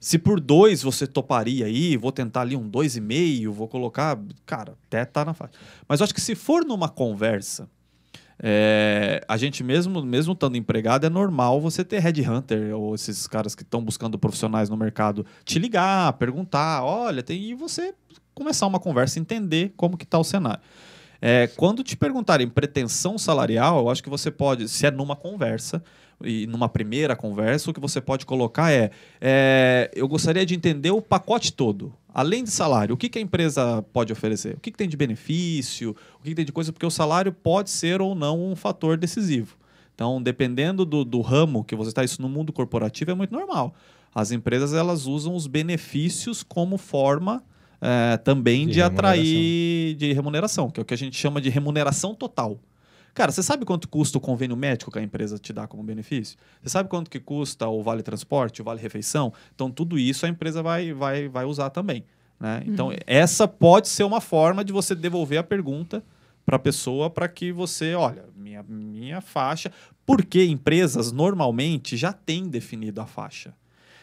Se por 2 você toparia aí, vou tentar ali um 2,5, vou colocar... Cara, até tá na faixa. Mas eu acho que se for numa conversa, a gente mesmo estando empregado, é normal você ter headhunter ou esses caras que estão buscando profissionais no mercado te ligar, perguntar, olha, e você começar uma conversa e entender como que está o cenário. Quando te perguntarem pretensão salarial, eu acho que você pode, se é numa conversa, e numa primeira conversa, o que você pode colocar eu gostaria de entender o pacote todo. Além de salário, o que a empresa pode oferecer? O que tem de benefício? O que tem de coisa? Porque o salário pode ser ou não um fator decisivo. Então, dependendo do ramo que você está, isso no mundo corporativo é muito normal. As empresas elas usam os benefícios como forma também de atrair de remuneração, que é o que a gente chama de remuneração total. Cara, você sabe quanto custa o convênio médico que a empresa te dá como benefício? Você sabe quanto que custa o vale transporte, o vale refeição? Então, tudo isso a empresa vai usar também. Né? Então, essa pode ser uma forma de você devolver a pergunta para a pessoa para que você, olha, minha faixa... Porque empresas, normalmente, já têm definido a faixa.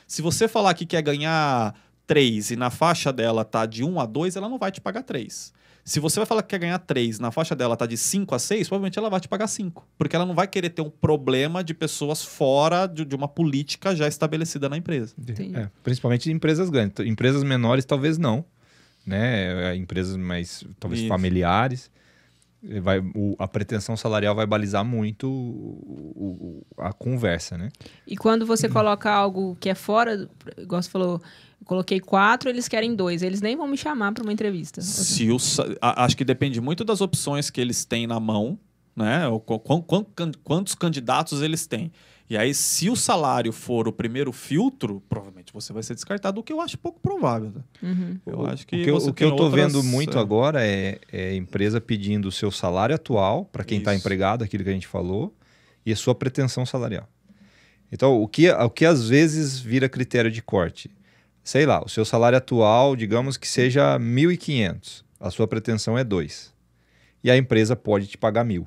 Se você falar que quer ganhar 3 e na faixa dela está de 1 a 2, ela não vai te pagar 3. Se você vai falar que quer ganhar 3, na faixa dela está de 5 a 6, provavelmente ela vai te pagar 5. Porque ela não vai querer ter um problema de pessoas fora de uma política já estabelecida na empresa. Principalmente empresas grandes. Empresas menores talvez não. Né? Empresas mais, talvez, familiares. A pretensão salarial vai balizar muito a conversa, né? E quando você coloca algo que é fora, igual você falou, eu coloquei 4, eles querem 2, eles nem vão me chamar para uma entrevista. Acho que depende muito das opções que eles têm na mão, né? Quantos candidatos eles têm. E aí, se o salário for o primeiro filtro, provavelmente você vai ser descartado, o que eu acho pouco provável. Uhum. Eu acho que o que eu estou vendo muito agora é a empresa pedindo o seu salário atual, para quem está empregado, aquilo que a gente falou, e a sua pretensão salarial. Então, o que às vezes vira critério de corte? Sei lá, o seu salário atual, digamos que seja 1.500, a sua pretensão é 2. E a empresa pode te pagar 1.000.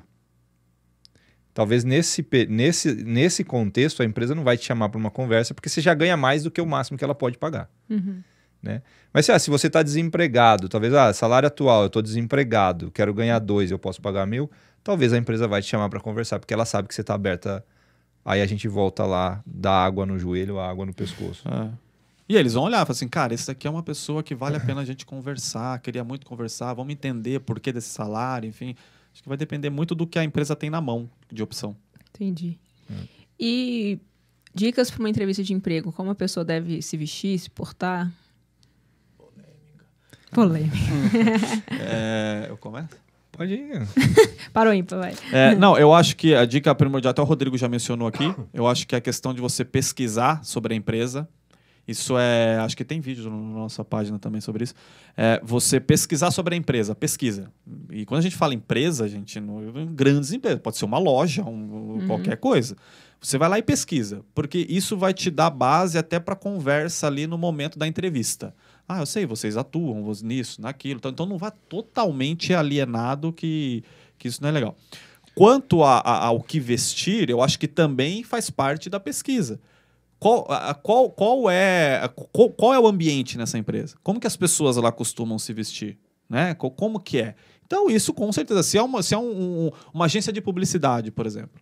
Talvez nesse contexto a empresa não vai te chamar para uma conversa porque você já ganha mais do que o máximo que ela pode pagar. Uhum. Né? Mas se você está desempregado, talvez, salário atual, eu estou desempregado, quero ganhar 2, eu posso pagar 1.000, talvez a empresa vai te chamar para conversar porque ela sabe que você está aberta. Aí a gente volta lá, dá água no joelho, água no pescoço. E eles vão olhar e falar assim, cara, esse daqui é uma pessoa que vale a pena a gente conversar, queria muito conversar, vamos entender por que desse salário, enfim... Acho que vai depender muito do que a empresa tem na mão de opção. Entendi. E dicas para uma entrevista de emprego? Como a pessoa deve se vestir, se portar? Polêmica. Eu começo? Pode ir. Parou ímpar, vai. Não, eu acho que a dica primordial, até o Rodrigo já mencionou aqui, eu acho que é a questão de você pesquisar sobre a empresa. Isso acho que tem vídeo na nossa página também sobre isso. Você pesquisar sobre a empresa, pesquisa. E quando a gente fala empresa, gente, grandes empresas, pode ser uma loja, qualquer coisa. Você vai lá e pesquisa, porque isso vai te dar base até para conversa ali no momento da entrevista. Eu sei, vocês atuam nisso, naquilo, então não vá totalmente alienado que isso não é legal. Quanto ao que vestir, eu acho que também faz parte da pesquisa. Qual é o ambiente nessa empresa? Como que as pessoas lá costumam se vestir? Né? Como que é? Então, isso com certeza. Se é uma agência de publicidade, por exemplo.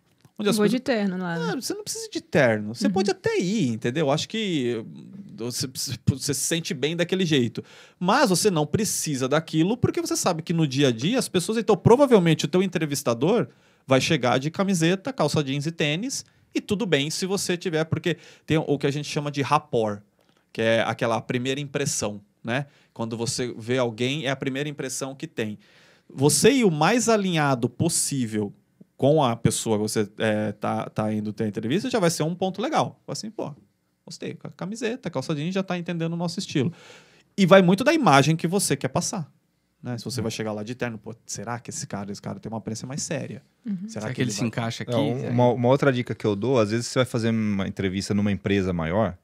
Vou de terno lá. Você não precisa de terno. Você pode até ir, entendeu? Acho que você se sente bem daquele jeito. Mas você não precisa daquilo porque você sabe que no dia a dia as pessoas... Então, provavelmente, o teu entrevistador vai chegar de camiseta, calça jeans e tênis. E tudo bem se você tiver, porque tem o que a gente chama de rapport, que é aquela primeira impressão, né? Quando você vê alguém, é a primeira impressão que tem. Você ir o mais alinhado possível com a pessoa que você tá indo ter a entrevista já vai ser um ponto legal. Assim, gostei, camiseta, calça jeans, já tá entendendo o nosso estilo. E vai muito da imagem que você quer passar. Né? Se você vai chegar lá de terno, será que esse cara tem uma aparência mais séria? Será que ele se encaixa aqui? Uma outra dica que eu dou, às vezes você vai fazer uma entrevista numa empresa maior,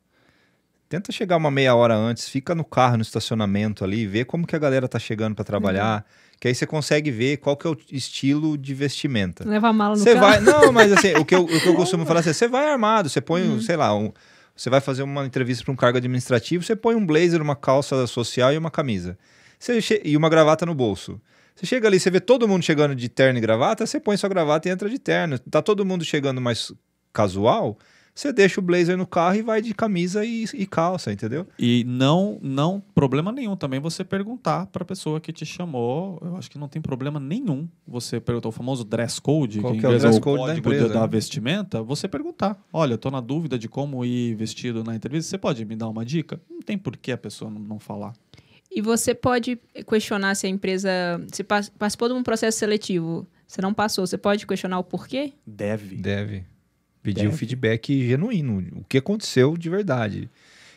tenta chegar uma meia hora antes, fica no carro, no estacionamento ali, vê como que a galera tá chegando para trabalhar, que aí você consegue ver qual que é o estilo de vestimenta. Leva a mala no carro. Não, mas assim, o que eu costumo falar assim, você vai armado, você põe, sei lá, você vai fazer uma entrevista para um cargo administrativo, você põe um blazer, uma calça social e uma camisa. E uma gravata no bolso. Você chega ali, você vê todo mundo chegando de terno e gravata, você põe sua gravata e entra de terno. Tá todo mundo chegando mais casual, você deixa o blazer no carro e vai de camisa e calça, entendeu? E não problema nenhum também você perguntar para a pessoa que te chamou. Eu acho que não tem problema nenhum você perguntar o famoso dress code, qual que é o dress code da empresa, da vestimenta, você perguntar. Olha, eu tô na dúvida de como ir vestido na entrevista, você pode me dar uma dica? Não tem por que a pessoa não falar. E você pode questionar se a empresa... Se participou de um processo seletivo, você não passou, você pode questionar o porquê? Deve. Pedir o feedback genuíno. O que aconteceu de verdade.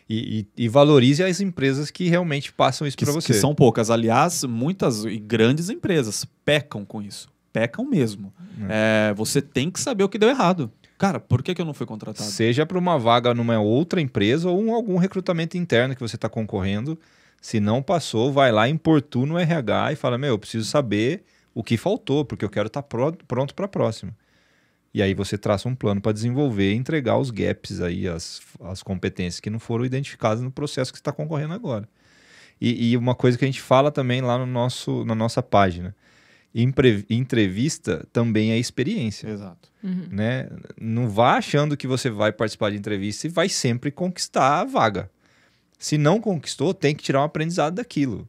E valorize as empresas que realmente passam isso para você. Que são poucas. Aliás, muitas e grandes empresas pecam com isso. Pecam mesmo. Você tem que saber o que deu errado. Cara, por que eu não fui contratado? Seja para uma vaga numa outra empresa ou algum recrutamento interno que você está concorrendo... Se não passou, vai lá, importuna o RH e fala, eu preciso saber o que faltou, porque eu quero estar pronto para a próxima. E aí você traça um plano para desenvolver e entregar os gaps aí, as competências que não foram identificadas no processo que você está concorrendo agora. E uma coisa que a gente fala também lá na nossa página, entrevista também é experiência. Exato. Né? Não vá achando que você vai participar de entrevista e vai sempre conquistar a vaga. Se não conquistou, tem que tirar um aprendizado daquilo.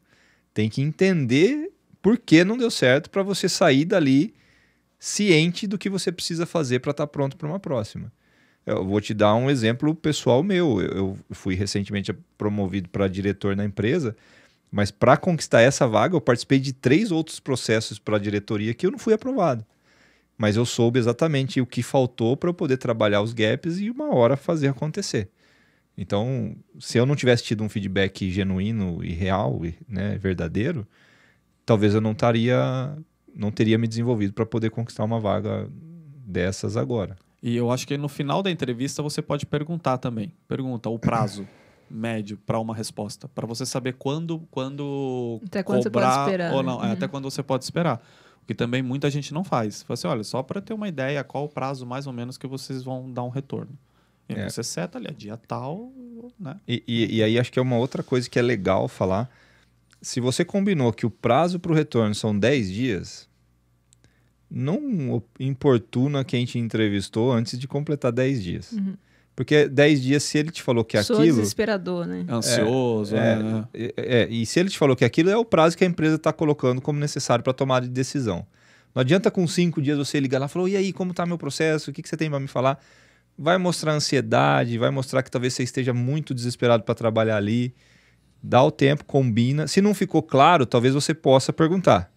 Tem que entender por que não deu certo, para você sair dali ciente do que você precisa fazer para estar pronto para uma próxima. Eu vou te dar um exemplo pessoal meu. Eu fui recentemente promovido para diretor na empresa, mas para conquistar essa vaga, eu participei de 3 outros processos para a diretoria que eu não fui aprovado. Mas eu soube exatamente o que faltou para eu poder trabalhar os gaps e uma hora fazer acontecer. Então, se eu não tivesse tido um feedback genuíno e real, né, verdadeiro, talvez eu não teria me desenvolvido para poder conquistar uma vaga dessas agora. E eu acho que no final da entrevista você pode perguntar também. Pergunta o prazo médio para uma resposta, para você saber quando até quando você pode esperar, ou não, né? até quando você pode esperar. O que também muita gente não faz. Fala assim, olha, só para ter uma ideia, qual o prazo mais ou menos que vocês vão dar um retorno. E você seta ali, dia tal, né? E aí acho que é uma outra coisa que é legal falar. Se você combinou que o prazo para o retorno são 10 dias, não importuna quem te entrevistou antes de completar 10 dias. Uhum. Porque 10 dias, se ele te falou que Sou aquilo... desesperador, né? Ansioso. E se ele te falou que aquilo é o prazo que a empresa está colocando como necessário para tomada de decisão. Não adianta com 5 dias você ligar lá e falar, e aí, como está meu processo? O que você tem para me falar? Vai mostrar ansiedade, vai mostrar que talvez você esteja muito desesperado para trabalhar ali. Dá o tempo, combina. Se não ficou claro, talvez você possa perguntar.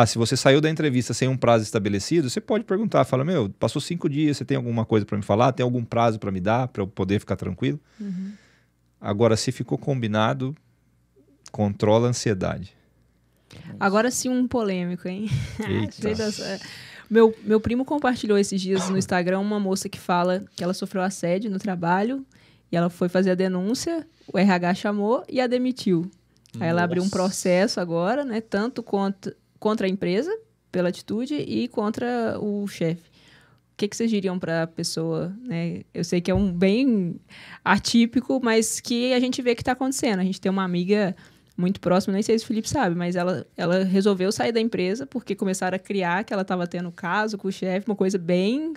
Se você saiu da entrevista sem um prazo estabelecido, você pode perguntar. Fala, passou 5 dias, você tem alguma coisa para me falar? Tem algum prazo para me dar, para eu poder ficar tranquilo? Uhum. Agora, se ficou combinado, controla a ansiedade. Agora sim um polêmico, hein? Eita. Meu primo compartilhou esses dias no Instagram uma moça que fala que ela sofreu assédio no trabalho e ela foi fazer a denúncia, o RH chamou e a demitiu. Aí ela abriu um processo agora, né? Tanto contra a empresa, pela atitude, e contra o chefe. O que vocês diriam para a pessoa, né? Eu sei que é um bem atípico, mas que a gente vê que está acontecendo. A gente tem uma amiga muito próxima, nem sei se o Felipe sabe, mas ela resolveu sair da empresa porque começaram a criar que ela estava tendo caso com o chefe, uma coisa bem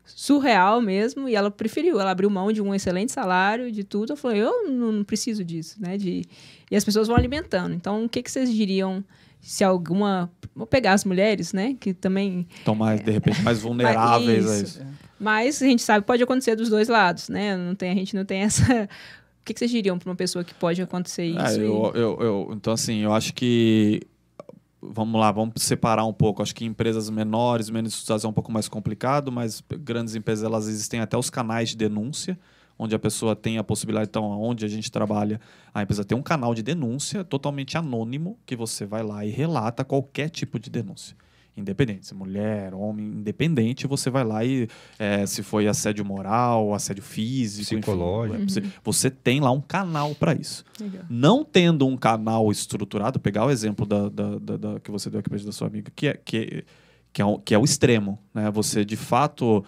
surreal mesmo, e ela preferiu, ela abriu mão de um excelente salário, de tudo. Ela falou, eu não preciso disso, né? E as pessoas vão alimentando. Então, o que vocês diriam se alguma... Vou pegar as mulheres, né? Que também... Estão mais, de repente, mais vulneráveis a isso. Mas a gente sabe que pode acontecer dos dois lados, né? A gente não tem essa... O que vocês diriam para uma pessoa que pode acontecer isso? Então, assim, eu acho que... Vamos lá, vamos separar um pouco. Acho que em empresas menores, menos estruturadas é um pouco mais complicado, mas grandes empresas, elas existem até os canais de denúncia, onde a pessoa tem a possibilidade, então, onde a gente trabalha, a empresa tem um canal de denúncia totalmente anônimo, que você vai lá e relata qualquer tipo de denúncia. Independente, se mulher, homem, independente, você vai lá e se foi assédio moral, assédio físico, psicológico, enfim, você tem lá um canal para isso. Legal. Não tendo um canal estruturado, pegar o exemplo que você deu aqui da sua amiga, que é o extremo, né? Você, de fato,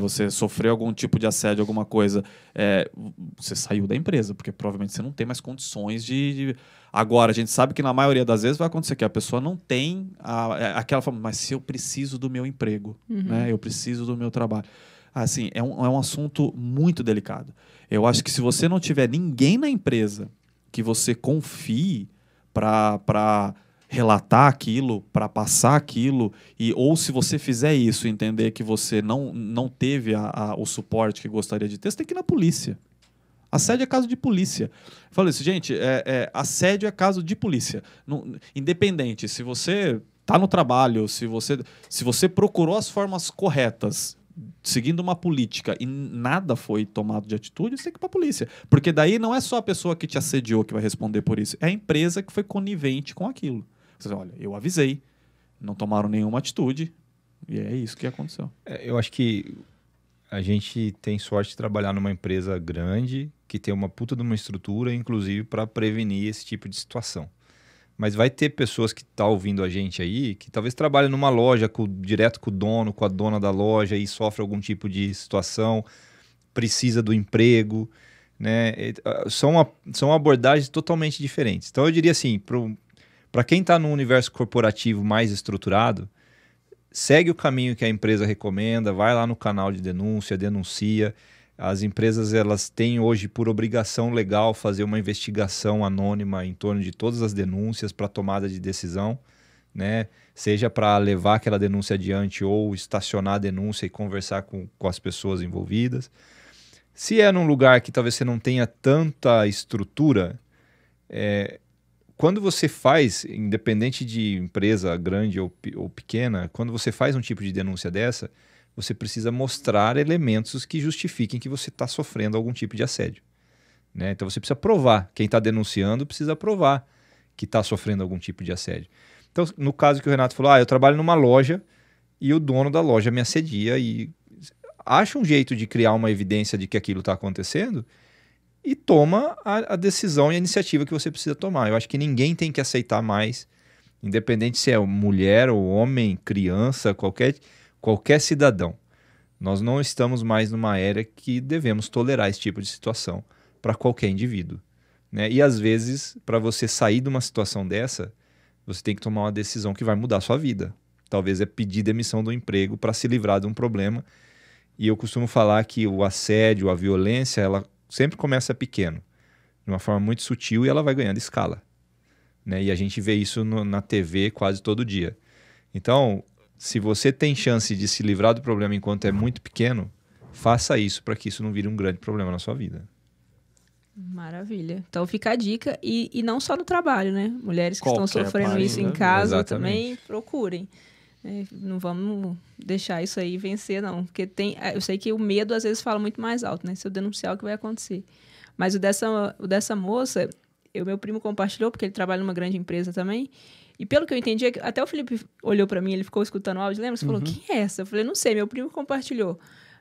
você sofreu algum tipo de assédio, alguma coisa, você saiu da empresa, porque provavelmente você não tem mais condições de... Agora, a gente sabe que na maioria das vezes vai acontecer que a pessoa não tem aquela forma, mas se eu preciso do meu emprego, né? Eu preciso do meu trabalho. Assim, é um assunto muito delicado. Eu acho que se você não tiver ninguém na empresa que você confie para relatar aquilo, para passar aquilo, ou se você fizer isso, entender que você não teve o suporte que gostaria de ter, você tem que ir na polícia. Assédio é caso de polícia. Eu falei isso, gente, assédio é caso de polícia. Independente, se você está no trabalho, se você procurou as formas corretas, seguindo uma política e nada foi tomado de atitude, você tem que ir para a polícia. Porque daí não é só a pessoa que te assediou que vai responder por isso, é a empresa que foi conivente com aquilo. Você diz, olha, eu avisei, não tomaram nenhuma atitude, e é isso que aconteceu. Eu acho que a gente tem sorte de trabalhar numa empresa grande, que tem uma puta de uma estrutura, inclusive, para prevenir esse tipo de situação. Mas vai ter pessoas que estão ouvindo a gente aí, que talvez trabalhem numa loja direto com o dono, com a dona da loja, e sofre algum tipo de situação, precisa do emprego, né? São abordagens totalmente diferentes. Então, eu diria assim, para quem está no universo corporativo mais estruturado, segue o caminho que a empresa recomenda, vai lá no canal de denúncia, denuncia. As empresas, elas têm hoje por obrigação legal fazer uma investigação anônima em torno de todas as denúncias para tomada de decisão. né? Seja para levar aquela denúncia adiante ou estacionar a denúncia e conversar com as pessoas envolvidas. Se é num lugar que talvez você não tenha tanta estrutura, quando você faz, independente de empresa grande ou pequena, quando você faz um tipo de denúncia dessa, você precisa mostrar elementos que justifiquem que você está sofrendo algum tipo de assédio, né? Então você precisa provar. Quem está denunciando precisa provar que está sofrendo algum tipo de assédio. Então, no caso que o Renato falou, eu trabalho numa loja e o dono da loja me assedia e acha um jeito de criar uma evidência de que aquilo está acontecendo e toma a decisão e a iniciativa que você precisa tomar. Eu acho que ninguém tem que aceitar mais, independente se é mulher ou homem, criança, qualquer cidadão. Nós não estamos mais numa era que devemos tolerar esse tipo de situação para qualquer indivíduo, né? E às vezes, para você sair de uma situação dessa, você tem que tomar uma decisão que vai mudar a sua vida. Talvez é pedir demissão do emprego para se livrar de um problema. E eu costumo falar que o assédio, a violência, ela sempre começa pequeno, de uma forma muito sutil, e ela vai ganhando escala, né? E a gente vê isso na TV quase todo dia. Então, se você tem chance de se livrar do problema enquanto é muito pequeno, faça isso para que isso não vire um grande problema na sua vida. Maravilha. Então fica a dica, e não só no trabalho, né? Mulheres que estão sofrendo isso em Exatamente. casa também procurem. Não vamos deixar isso aí vencer, não. Porque eu sei que o medo às vezes fala muito mais alto, né? Se eu denunciar, o que vai acontecer? Mas o dessa moça, meu primo compartilhou, porque ele trabalha numa grande empresa também. E pelo que eu entendi, até o Felipe olhou pra mim, ele ficou escutando o áudio, lembra? Você falou, quem é essa? Eu falei, não sei, meu primo compartilhou.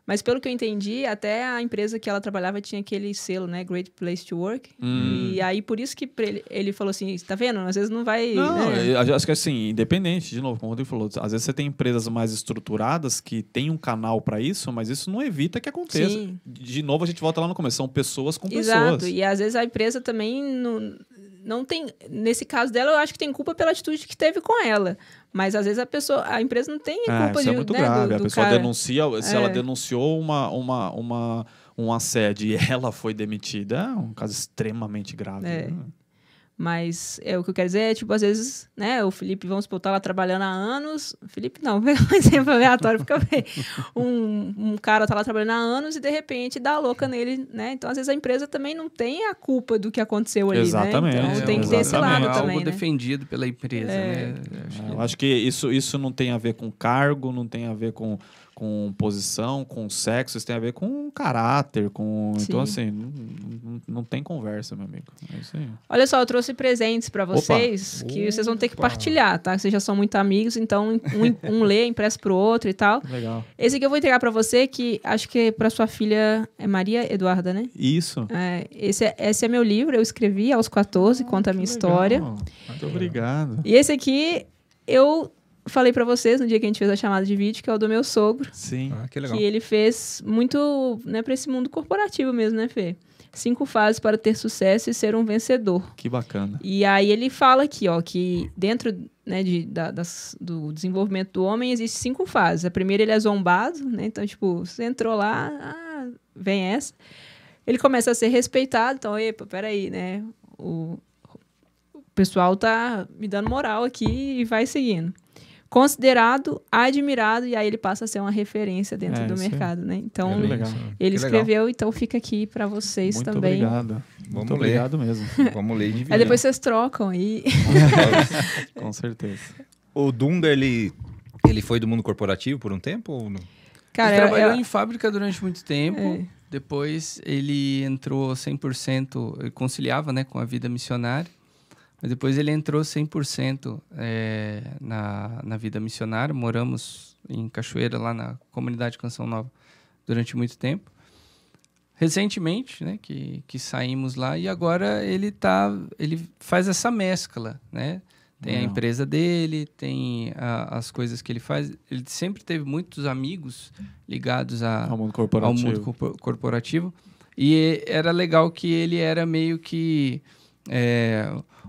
Mas pelo que eu entendi, até a empresa que ela trabalhava tinha aquele selo, né? Great Place to Work. E aí, por isso que ele falou assim, tá vendo? Às vezes não vai... Não, né? eu acho que assim, independente, de novo, como o Rodrigo falou, às vezes você tem empresas mais estruturadas que tem um canal para isso, mas isso não evita que aconteça. Sim. De novo, a gente volta lá no começo, são pessoas com Exato. pessoas. E às vezes a empresa também não tem... Nesse caso dela, eu acho que tem culpa pela atitude que teve com ela. Mas às vezes a empresa não tem culpa isso é muito grave. A pessoa cara. denuncia, se ela denunciou um assédio e ela foi demitida, é um caso extremamente grave. Né? Mas o que eu quero dizer é, tipo, às vezes, né, o Felipe, vamos supor, tá lá trabalhando há anos. Felipe não, vou um exemplo aleatório, fica bem. Um cara tá lá trabalhando há anos e de repente dá a louca nele, né? Então, às vezes, a empresa também não tem a culpa do que aconteceu ali, Exatamente. né? Então, tem que ter esse lado também, algo né? defendido pela empresa, né? Eu acho que isso não tem a ver com cargo, não tem a ver com posição, com sexo, isso tem a ver com caráter, então assim, não tem conversa, meu amigo. É isso aí. Olha só, eu trouxe presentes para vocês que vocês vão ter que partilhar, tá? Vocês já são muito amigos, então um lê, empresta pro outro e tal. Legal. Esse aqui eu vou entregar para você, que acho que é para sua filha, é Maria Eduarda, né? Isso. Esse é meu livro, eu escrevi aos 14, conta a minha história. Muito obrigado. E esse aqui, eu falei pra vocês no dia que a gente fez a chamada de vídeo, que é o do meu sogro. Sim. Que legal. Que ele fez muito, né, pra esse mundo corporativo mesmo, né, Fê? 5 fases para ter sucesso e ser um vencedor. Que bacana. E aí ele fala aqui, ó, que dentro, né, do desenvolvimento do homem existem 5 fases. A primeira, ele é zombado, né? Então, tipo, você entrou lá, vem essa. Ele começa a ser respeitado, então, epa, peraí, né? O pessoal tá me dando moral aqui e vai seguindo. Considerado, admirado, e aí ele passa a ser uma referência dentro do mercado, né? Então, ele escreveu, então fica aqui para vocês muito também. Obrigado. Muito obrigado mesmo. Vamos ler e dividir. Aí depois vocês trocam aí. Com certeza. O Dunga, ele foi do mundo corporativo por um tempo ou não? Cara, ele trabalhou em fábrica durante muito tempo. Depois ele entrou 100%, ele conciliava, né, com a vida missionária. Mas depois ele entrou 100% na vida missionária. Moramos em Cachoeira, lá na comunidade Canção Nova, durante muito tempo. Recentemente, né, que saímos lá, e agora ele faz essa mescla, né? Tem a empresa dele, tem as coisas que ele faz. Ele sempre teve muitos amigos ligados ao mundo corporativo. E era legal que ele era meio que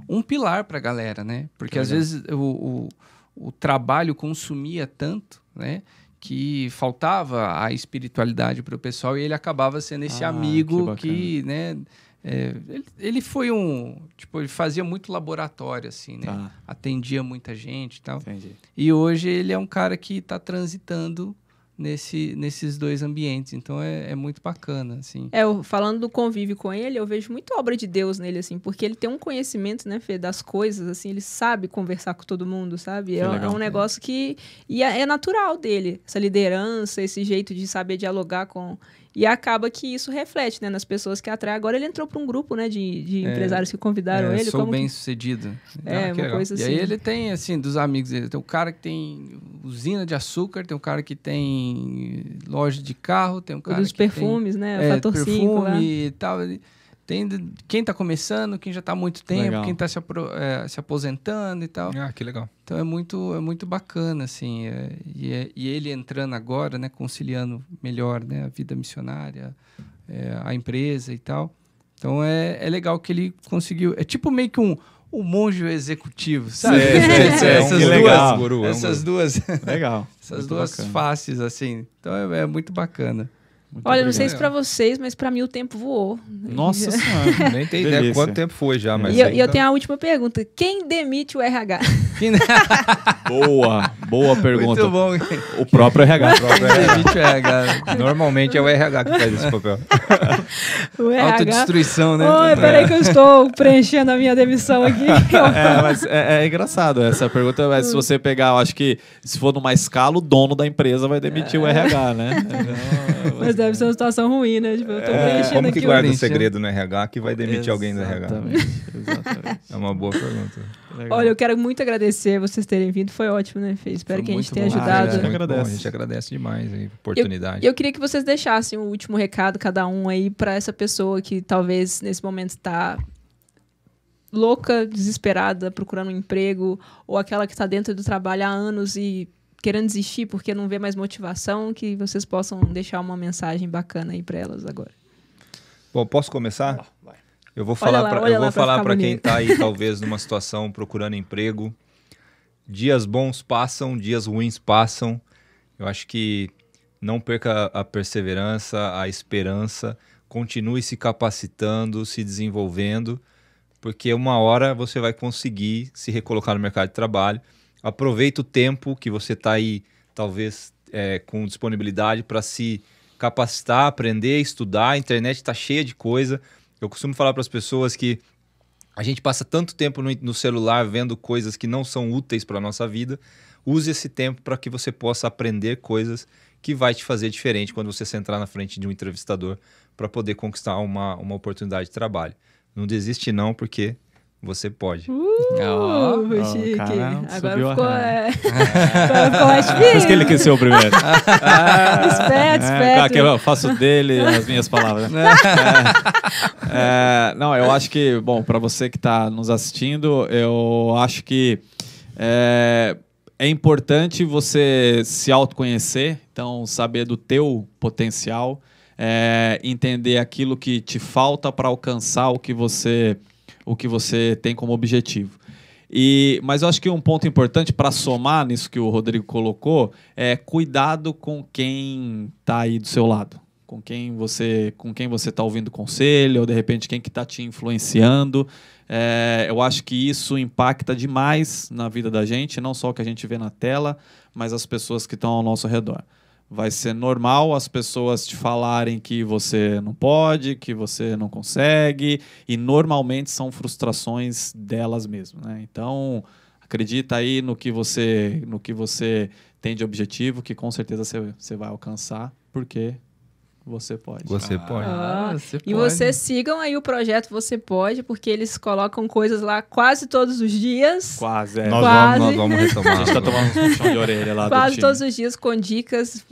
um pilar para a galera, né? Porque às vezes o trabalho consumia tanto, né, que faltava a espiritualidade para o pessoal, e ele acabava sendo esse amigo que né, Ele foi ele fazia muito laboratório, assim, né? Tá. Atendia muita gente e tal. Entendi. E hoje ele é um cara que está transitando nesses dois ambientes. Então, é muito bacana, assim. Falando do convívio com ele, eu vejo muito obra de Deus nele, assim, porque ele tem um conhecimento, né, Fê, das coisas, assim, ele sabe conversar com todo mundo, sabe? É um negócio que... E é natural dele, essa liderança, esse jeito de saber dialogar com... E acaba que isso reflete, né, nas pessoas que atrai. Agora ele entrou para um grupo, né, de empresários que convidaram ele. Sou bem-sucedido. Uma coisa assim. E aí ele tem, assim, dos amigos dele, tem um cara que tem usina de açúcar, tem um cara que tem loja de carro, tem um cara dos que perfumes, tem, né, Fator 5 perfume e tal. Tem quem está começando, quem já está há muito tempo, legal. Quem está se aposentando e tal. Ah, que legal. Então é muito bacana, assim. E ele entrando agora, né, conciliando melhor, né, a vida missionária, a empresa e tal. Então é legal que ele conseguiu. É tipo meio que um monge executivo, sabe? Essas duas legal. Essas duas faces, assim. Então é muito bacana. Muito Olha, obrigado. Não sei se pra vocês, mas pra mim o tempo voou. Nossa Senhora. Nem tem ideia quanto tempo foi já. Mas eu tenho a última pergunta. Quem demite o RH? Boa pergunta. Muito bom. O próprio RH. Demite o RH. Normalmente é o RH que faz esse papel. O RH... Autodestruição, né? Oi, peraí que eu estou preenchendo a minha demissão aqui. Mas é engraçado essa pergunta. Mas se você pegar, eu acho que se for numa escala, o dono da empresa vai demitir o RH, né? Mas deve ser uma situação ruim, né? Tipo, eu tô preenchendo como que aqui guarda o segredo no RH que vai demitir alguém do RH? Exatamente. É uma boa pergunta. Legal. Olha, eu quero muito agradecer vocês terem vindo. Foi ótimo, né, Fê? Espero que a gente tenha ajudado. A gente agradece demais a oportunidade. Eu queria que vocês deixassem um último recado, cada um aí, para essa pessoa que talvez nesse momento está louca, desesperada, procurando um emprego, ou aquela que está dentro do trabalho há anos e querendo desistir porque não vê mais motivação, que vocês possam deixar uma mensagem bacana aí para elas agora. Bom, posso começar? Vai. Eu vou falar para quem está aí, talvez, numa situação procurando emprego. Dias bons passam, dias ruins passam. Eu acho que não perca a perseverança, a esperança. Continue se capacitando, se desenvolvendo, porque uma hora você vai conseguir se recolocar no mercado de trabalho. Aproveita o tempo que você está aí, talvez, com disponibilidade para se capacitar, aprender, estudar. A internet está cheia de coisa. Eu costumo falar para as pessoas que a gente passa tanto tempo no celular vendo coisas que não são úteis para a nossa vida. Use esse tempo para que você possa aprender coisas que vai te fazer diferente quando você sentar na frente de um entrevistador para poder conquistar uma oportunidade de trabalho. Não desiste não, porque você pode. Chique. Cara, agora ficou mais difícil. Por isso que ele quis ser o primeiro. Esperto. Eu faço dele as minhas palavras. Não, eu acho que, bom, para você que está nos assistindo, eu acho que é importante você se autoconhecer, então saber do teu potencial, entender aquilo que te falta para alcançar o que você tem como objetivo. Mas eu acho que um ponto importante para somar nisso que o Rodrigo colocou é cuidado com quem está aí do seu lado, com quem você está ouvindo conselho, ou de repente quem que está te influenciando. Eu acho que isso impacta demais na vida da gente, não só o que a gente vê na tela, mas as pessoas que estão ao nosso redor. Vai ser normal as pessoas te falarem que você não pode, que você não consegue, e normalmente são frustrações delas mesmas, né? Então, acredita aí no que você tem de objetivo, que com certeza você vai alcançar, porque você pode. Você pode. E vocês sigam aí o projeto Você Pode, porque eles colocam coisas lá quase todos os dias. Quase, Nós vamos retomar. A gente está tomando um puxão de orelha lá quase do time. todos os dias com dicas.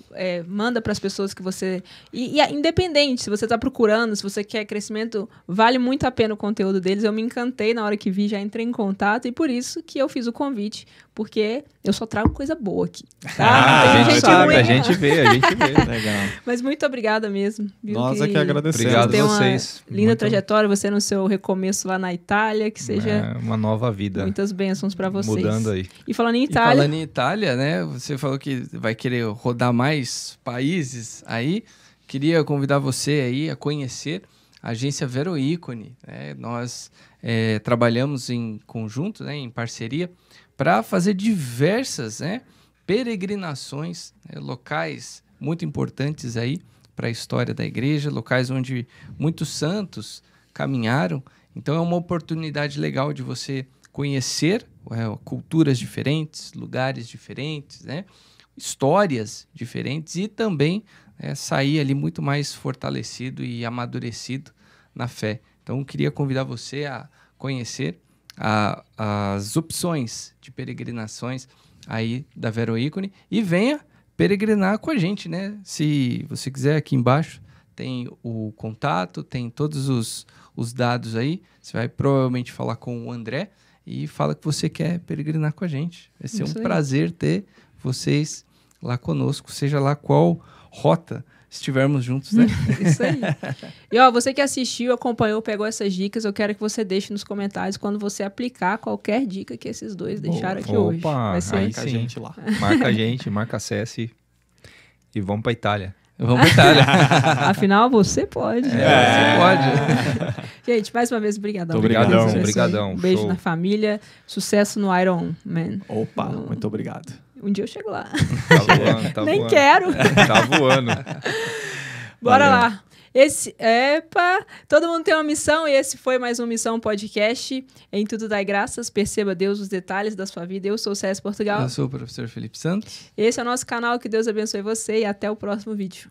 Manda para as pessoas que você... E independente, se você está procurando, se você quer crescimento, vale muito a pena o conteúdo deles. Eu me encantei na hora que vi, já entrei em contato, e por isso que eu fiz o convite, porque eu só trago coisa boa aqui. Tá? A gente vê. Legal. Mas muito obrigada mesmo. Nós que agradecemos. Obrigado a vocês. Linda trajetória, você no seu recomeço lá na Itália, que seja... uma nova vida. Muitas bênçãos para vocês. Mudando aí. E falando em Itália... né? Você falou que vai querer rodar mais países aí. Queria convidar você aí a conhecer a agência Veroícone, né? Nós trabalhamos em conjunto, né, em parceria, para fazer diversas, né, peregrinações, né, locais muito importantes aí para a história da igreja, locais onde muitos santos caminharam. Então é uma oportunidade legal de você conhecer culturas diferentes, lugares diferentes, né, histórias diferentes e também sair ali muito mais fortalecido e amadurecido na fé. Então, eu queria convidar você a conhecer as opções de peregrinações aí da Veroícone e venha peregrinar com a gente, né? Se você quiser, aqui embaixo tem o contato, tem todos os dados aí. Você vai provavelmente falar com o André e fala que você quer peregrinar com a gente. Vai ser um prazer ter vocês lá conosco, seja lá qual rota estivermos juntos, né? Isso aí. E você que assistiu, acompanhou, pegou essas dicas, eu quero que você deixe nos comentários quando você aplicar qualquer dica que esses dois deixaram aqui hoje. Vai ser... Marca a gente lá. Marca a gente, marca a Cessi e vamos pra Itália. Vamos pra Itália. Afinal, você pode. Você pode. Gente, mais uma vez, obrigadão. Obrigadão. Um beijo na família. Sucesso no Iron Man. Opa, muito obrigado. Um dia eu chego lá. Tá voando, Nem quero. Tá voando. Bora lá. Todo mundo tem uma missão e esse foi mais um Missão Podcast. Em tudo dai graças, perceba Deus os detalhes da sua vida. Eu sou o César Portugal. Eu sou o professor Felipe Santos. Esse é o nosso canal, que Deus abençoe você e até o próximo vídeo.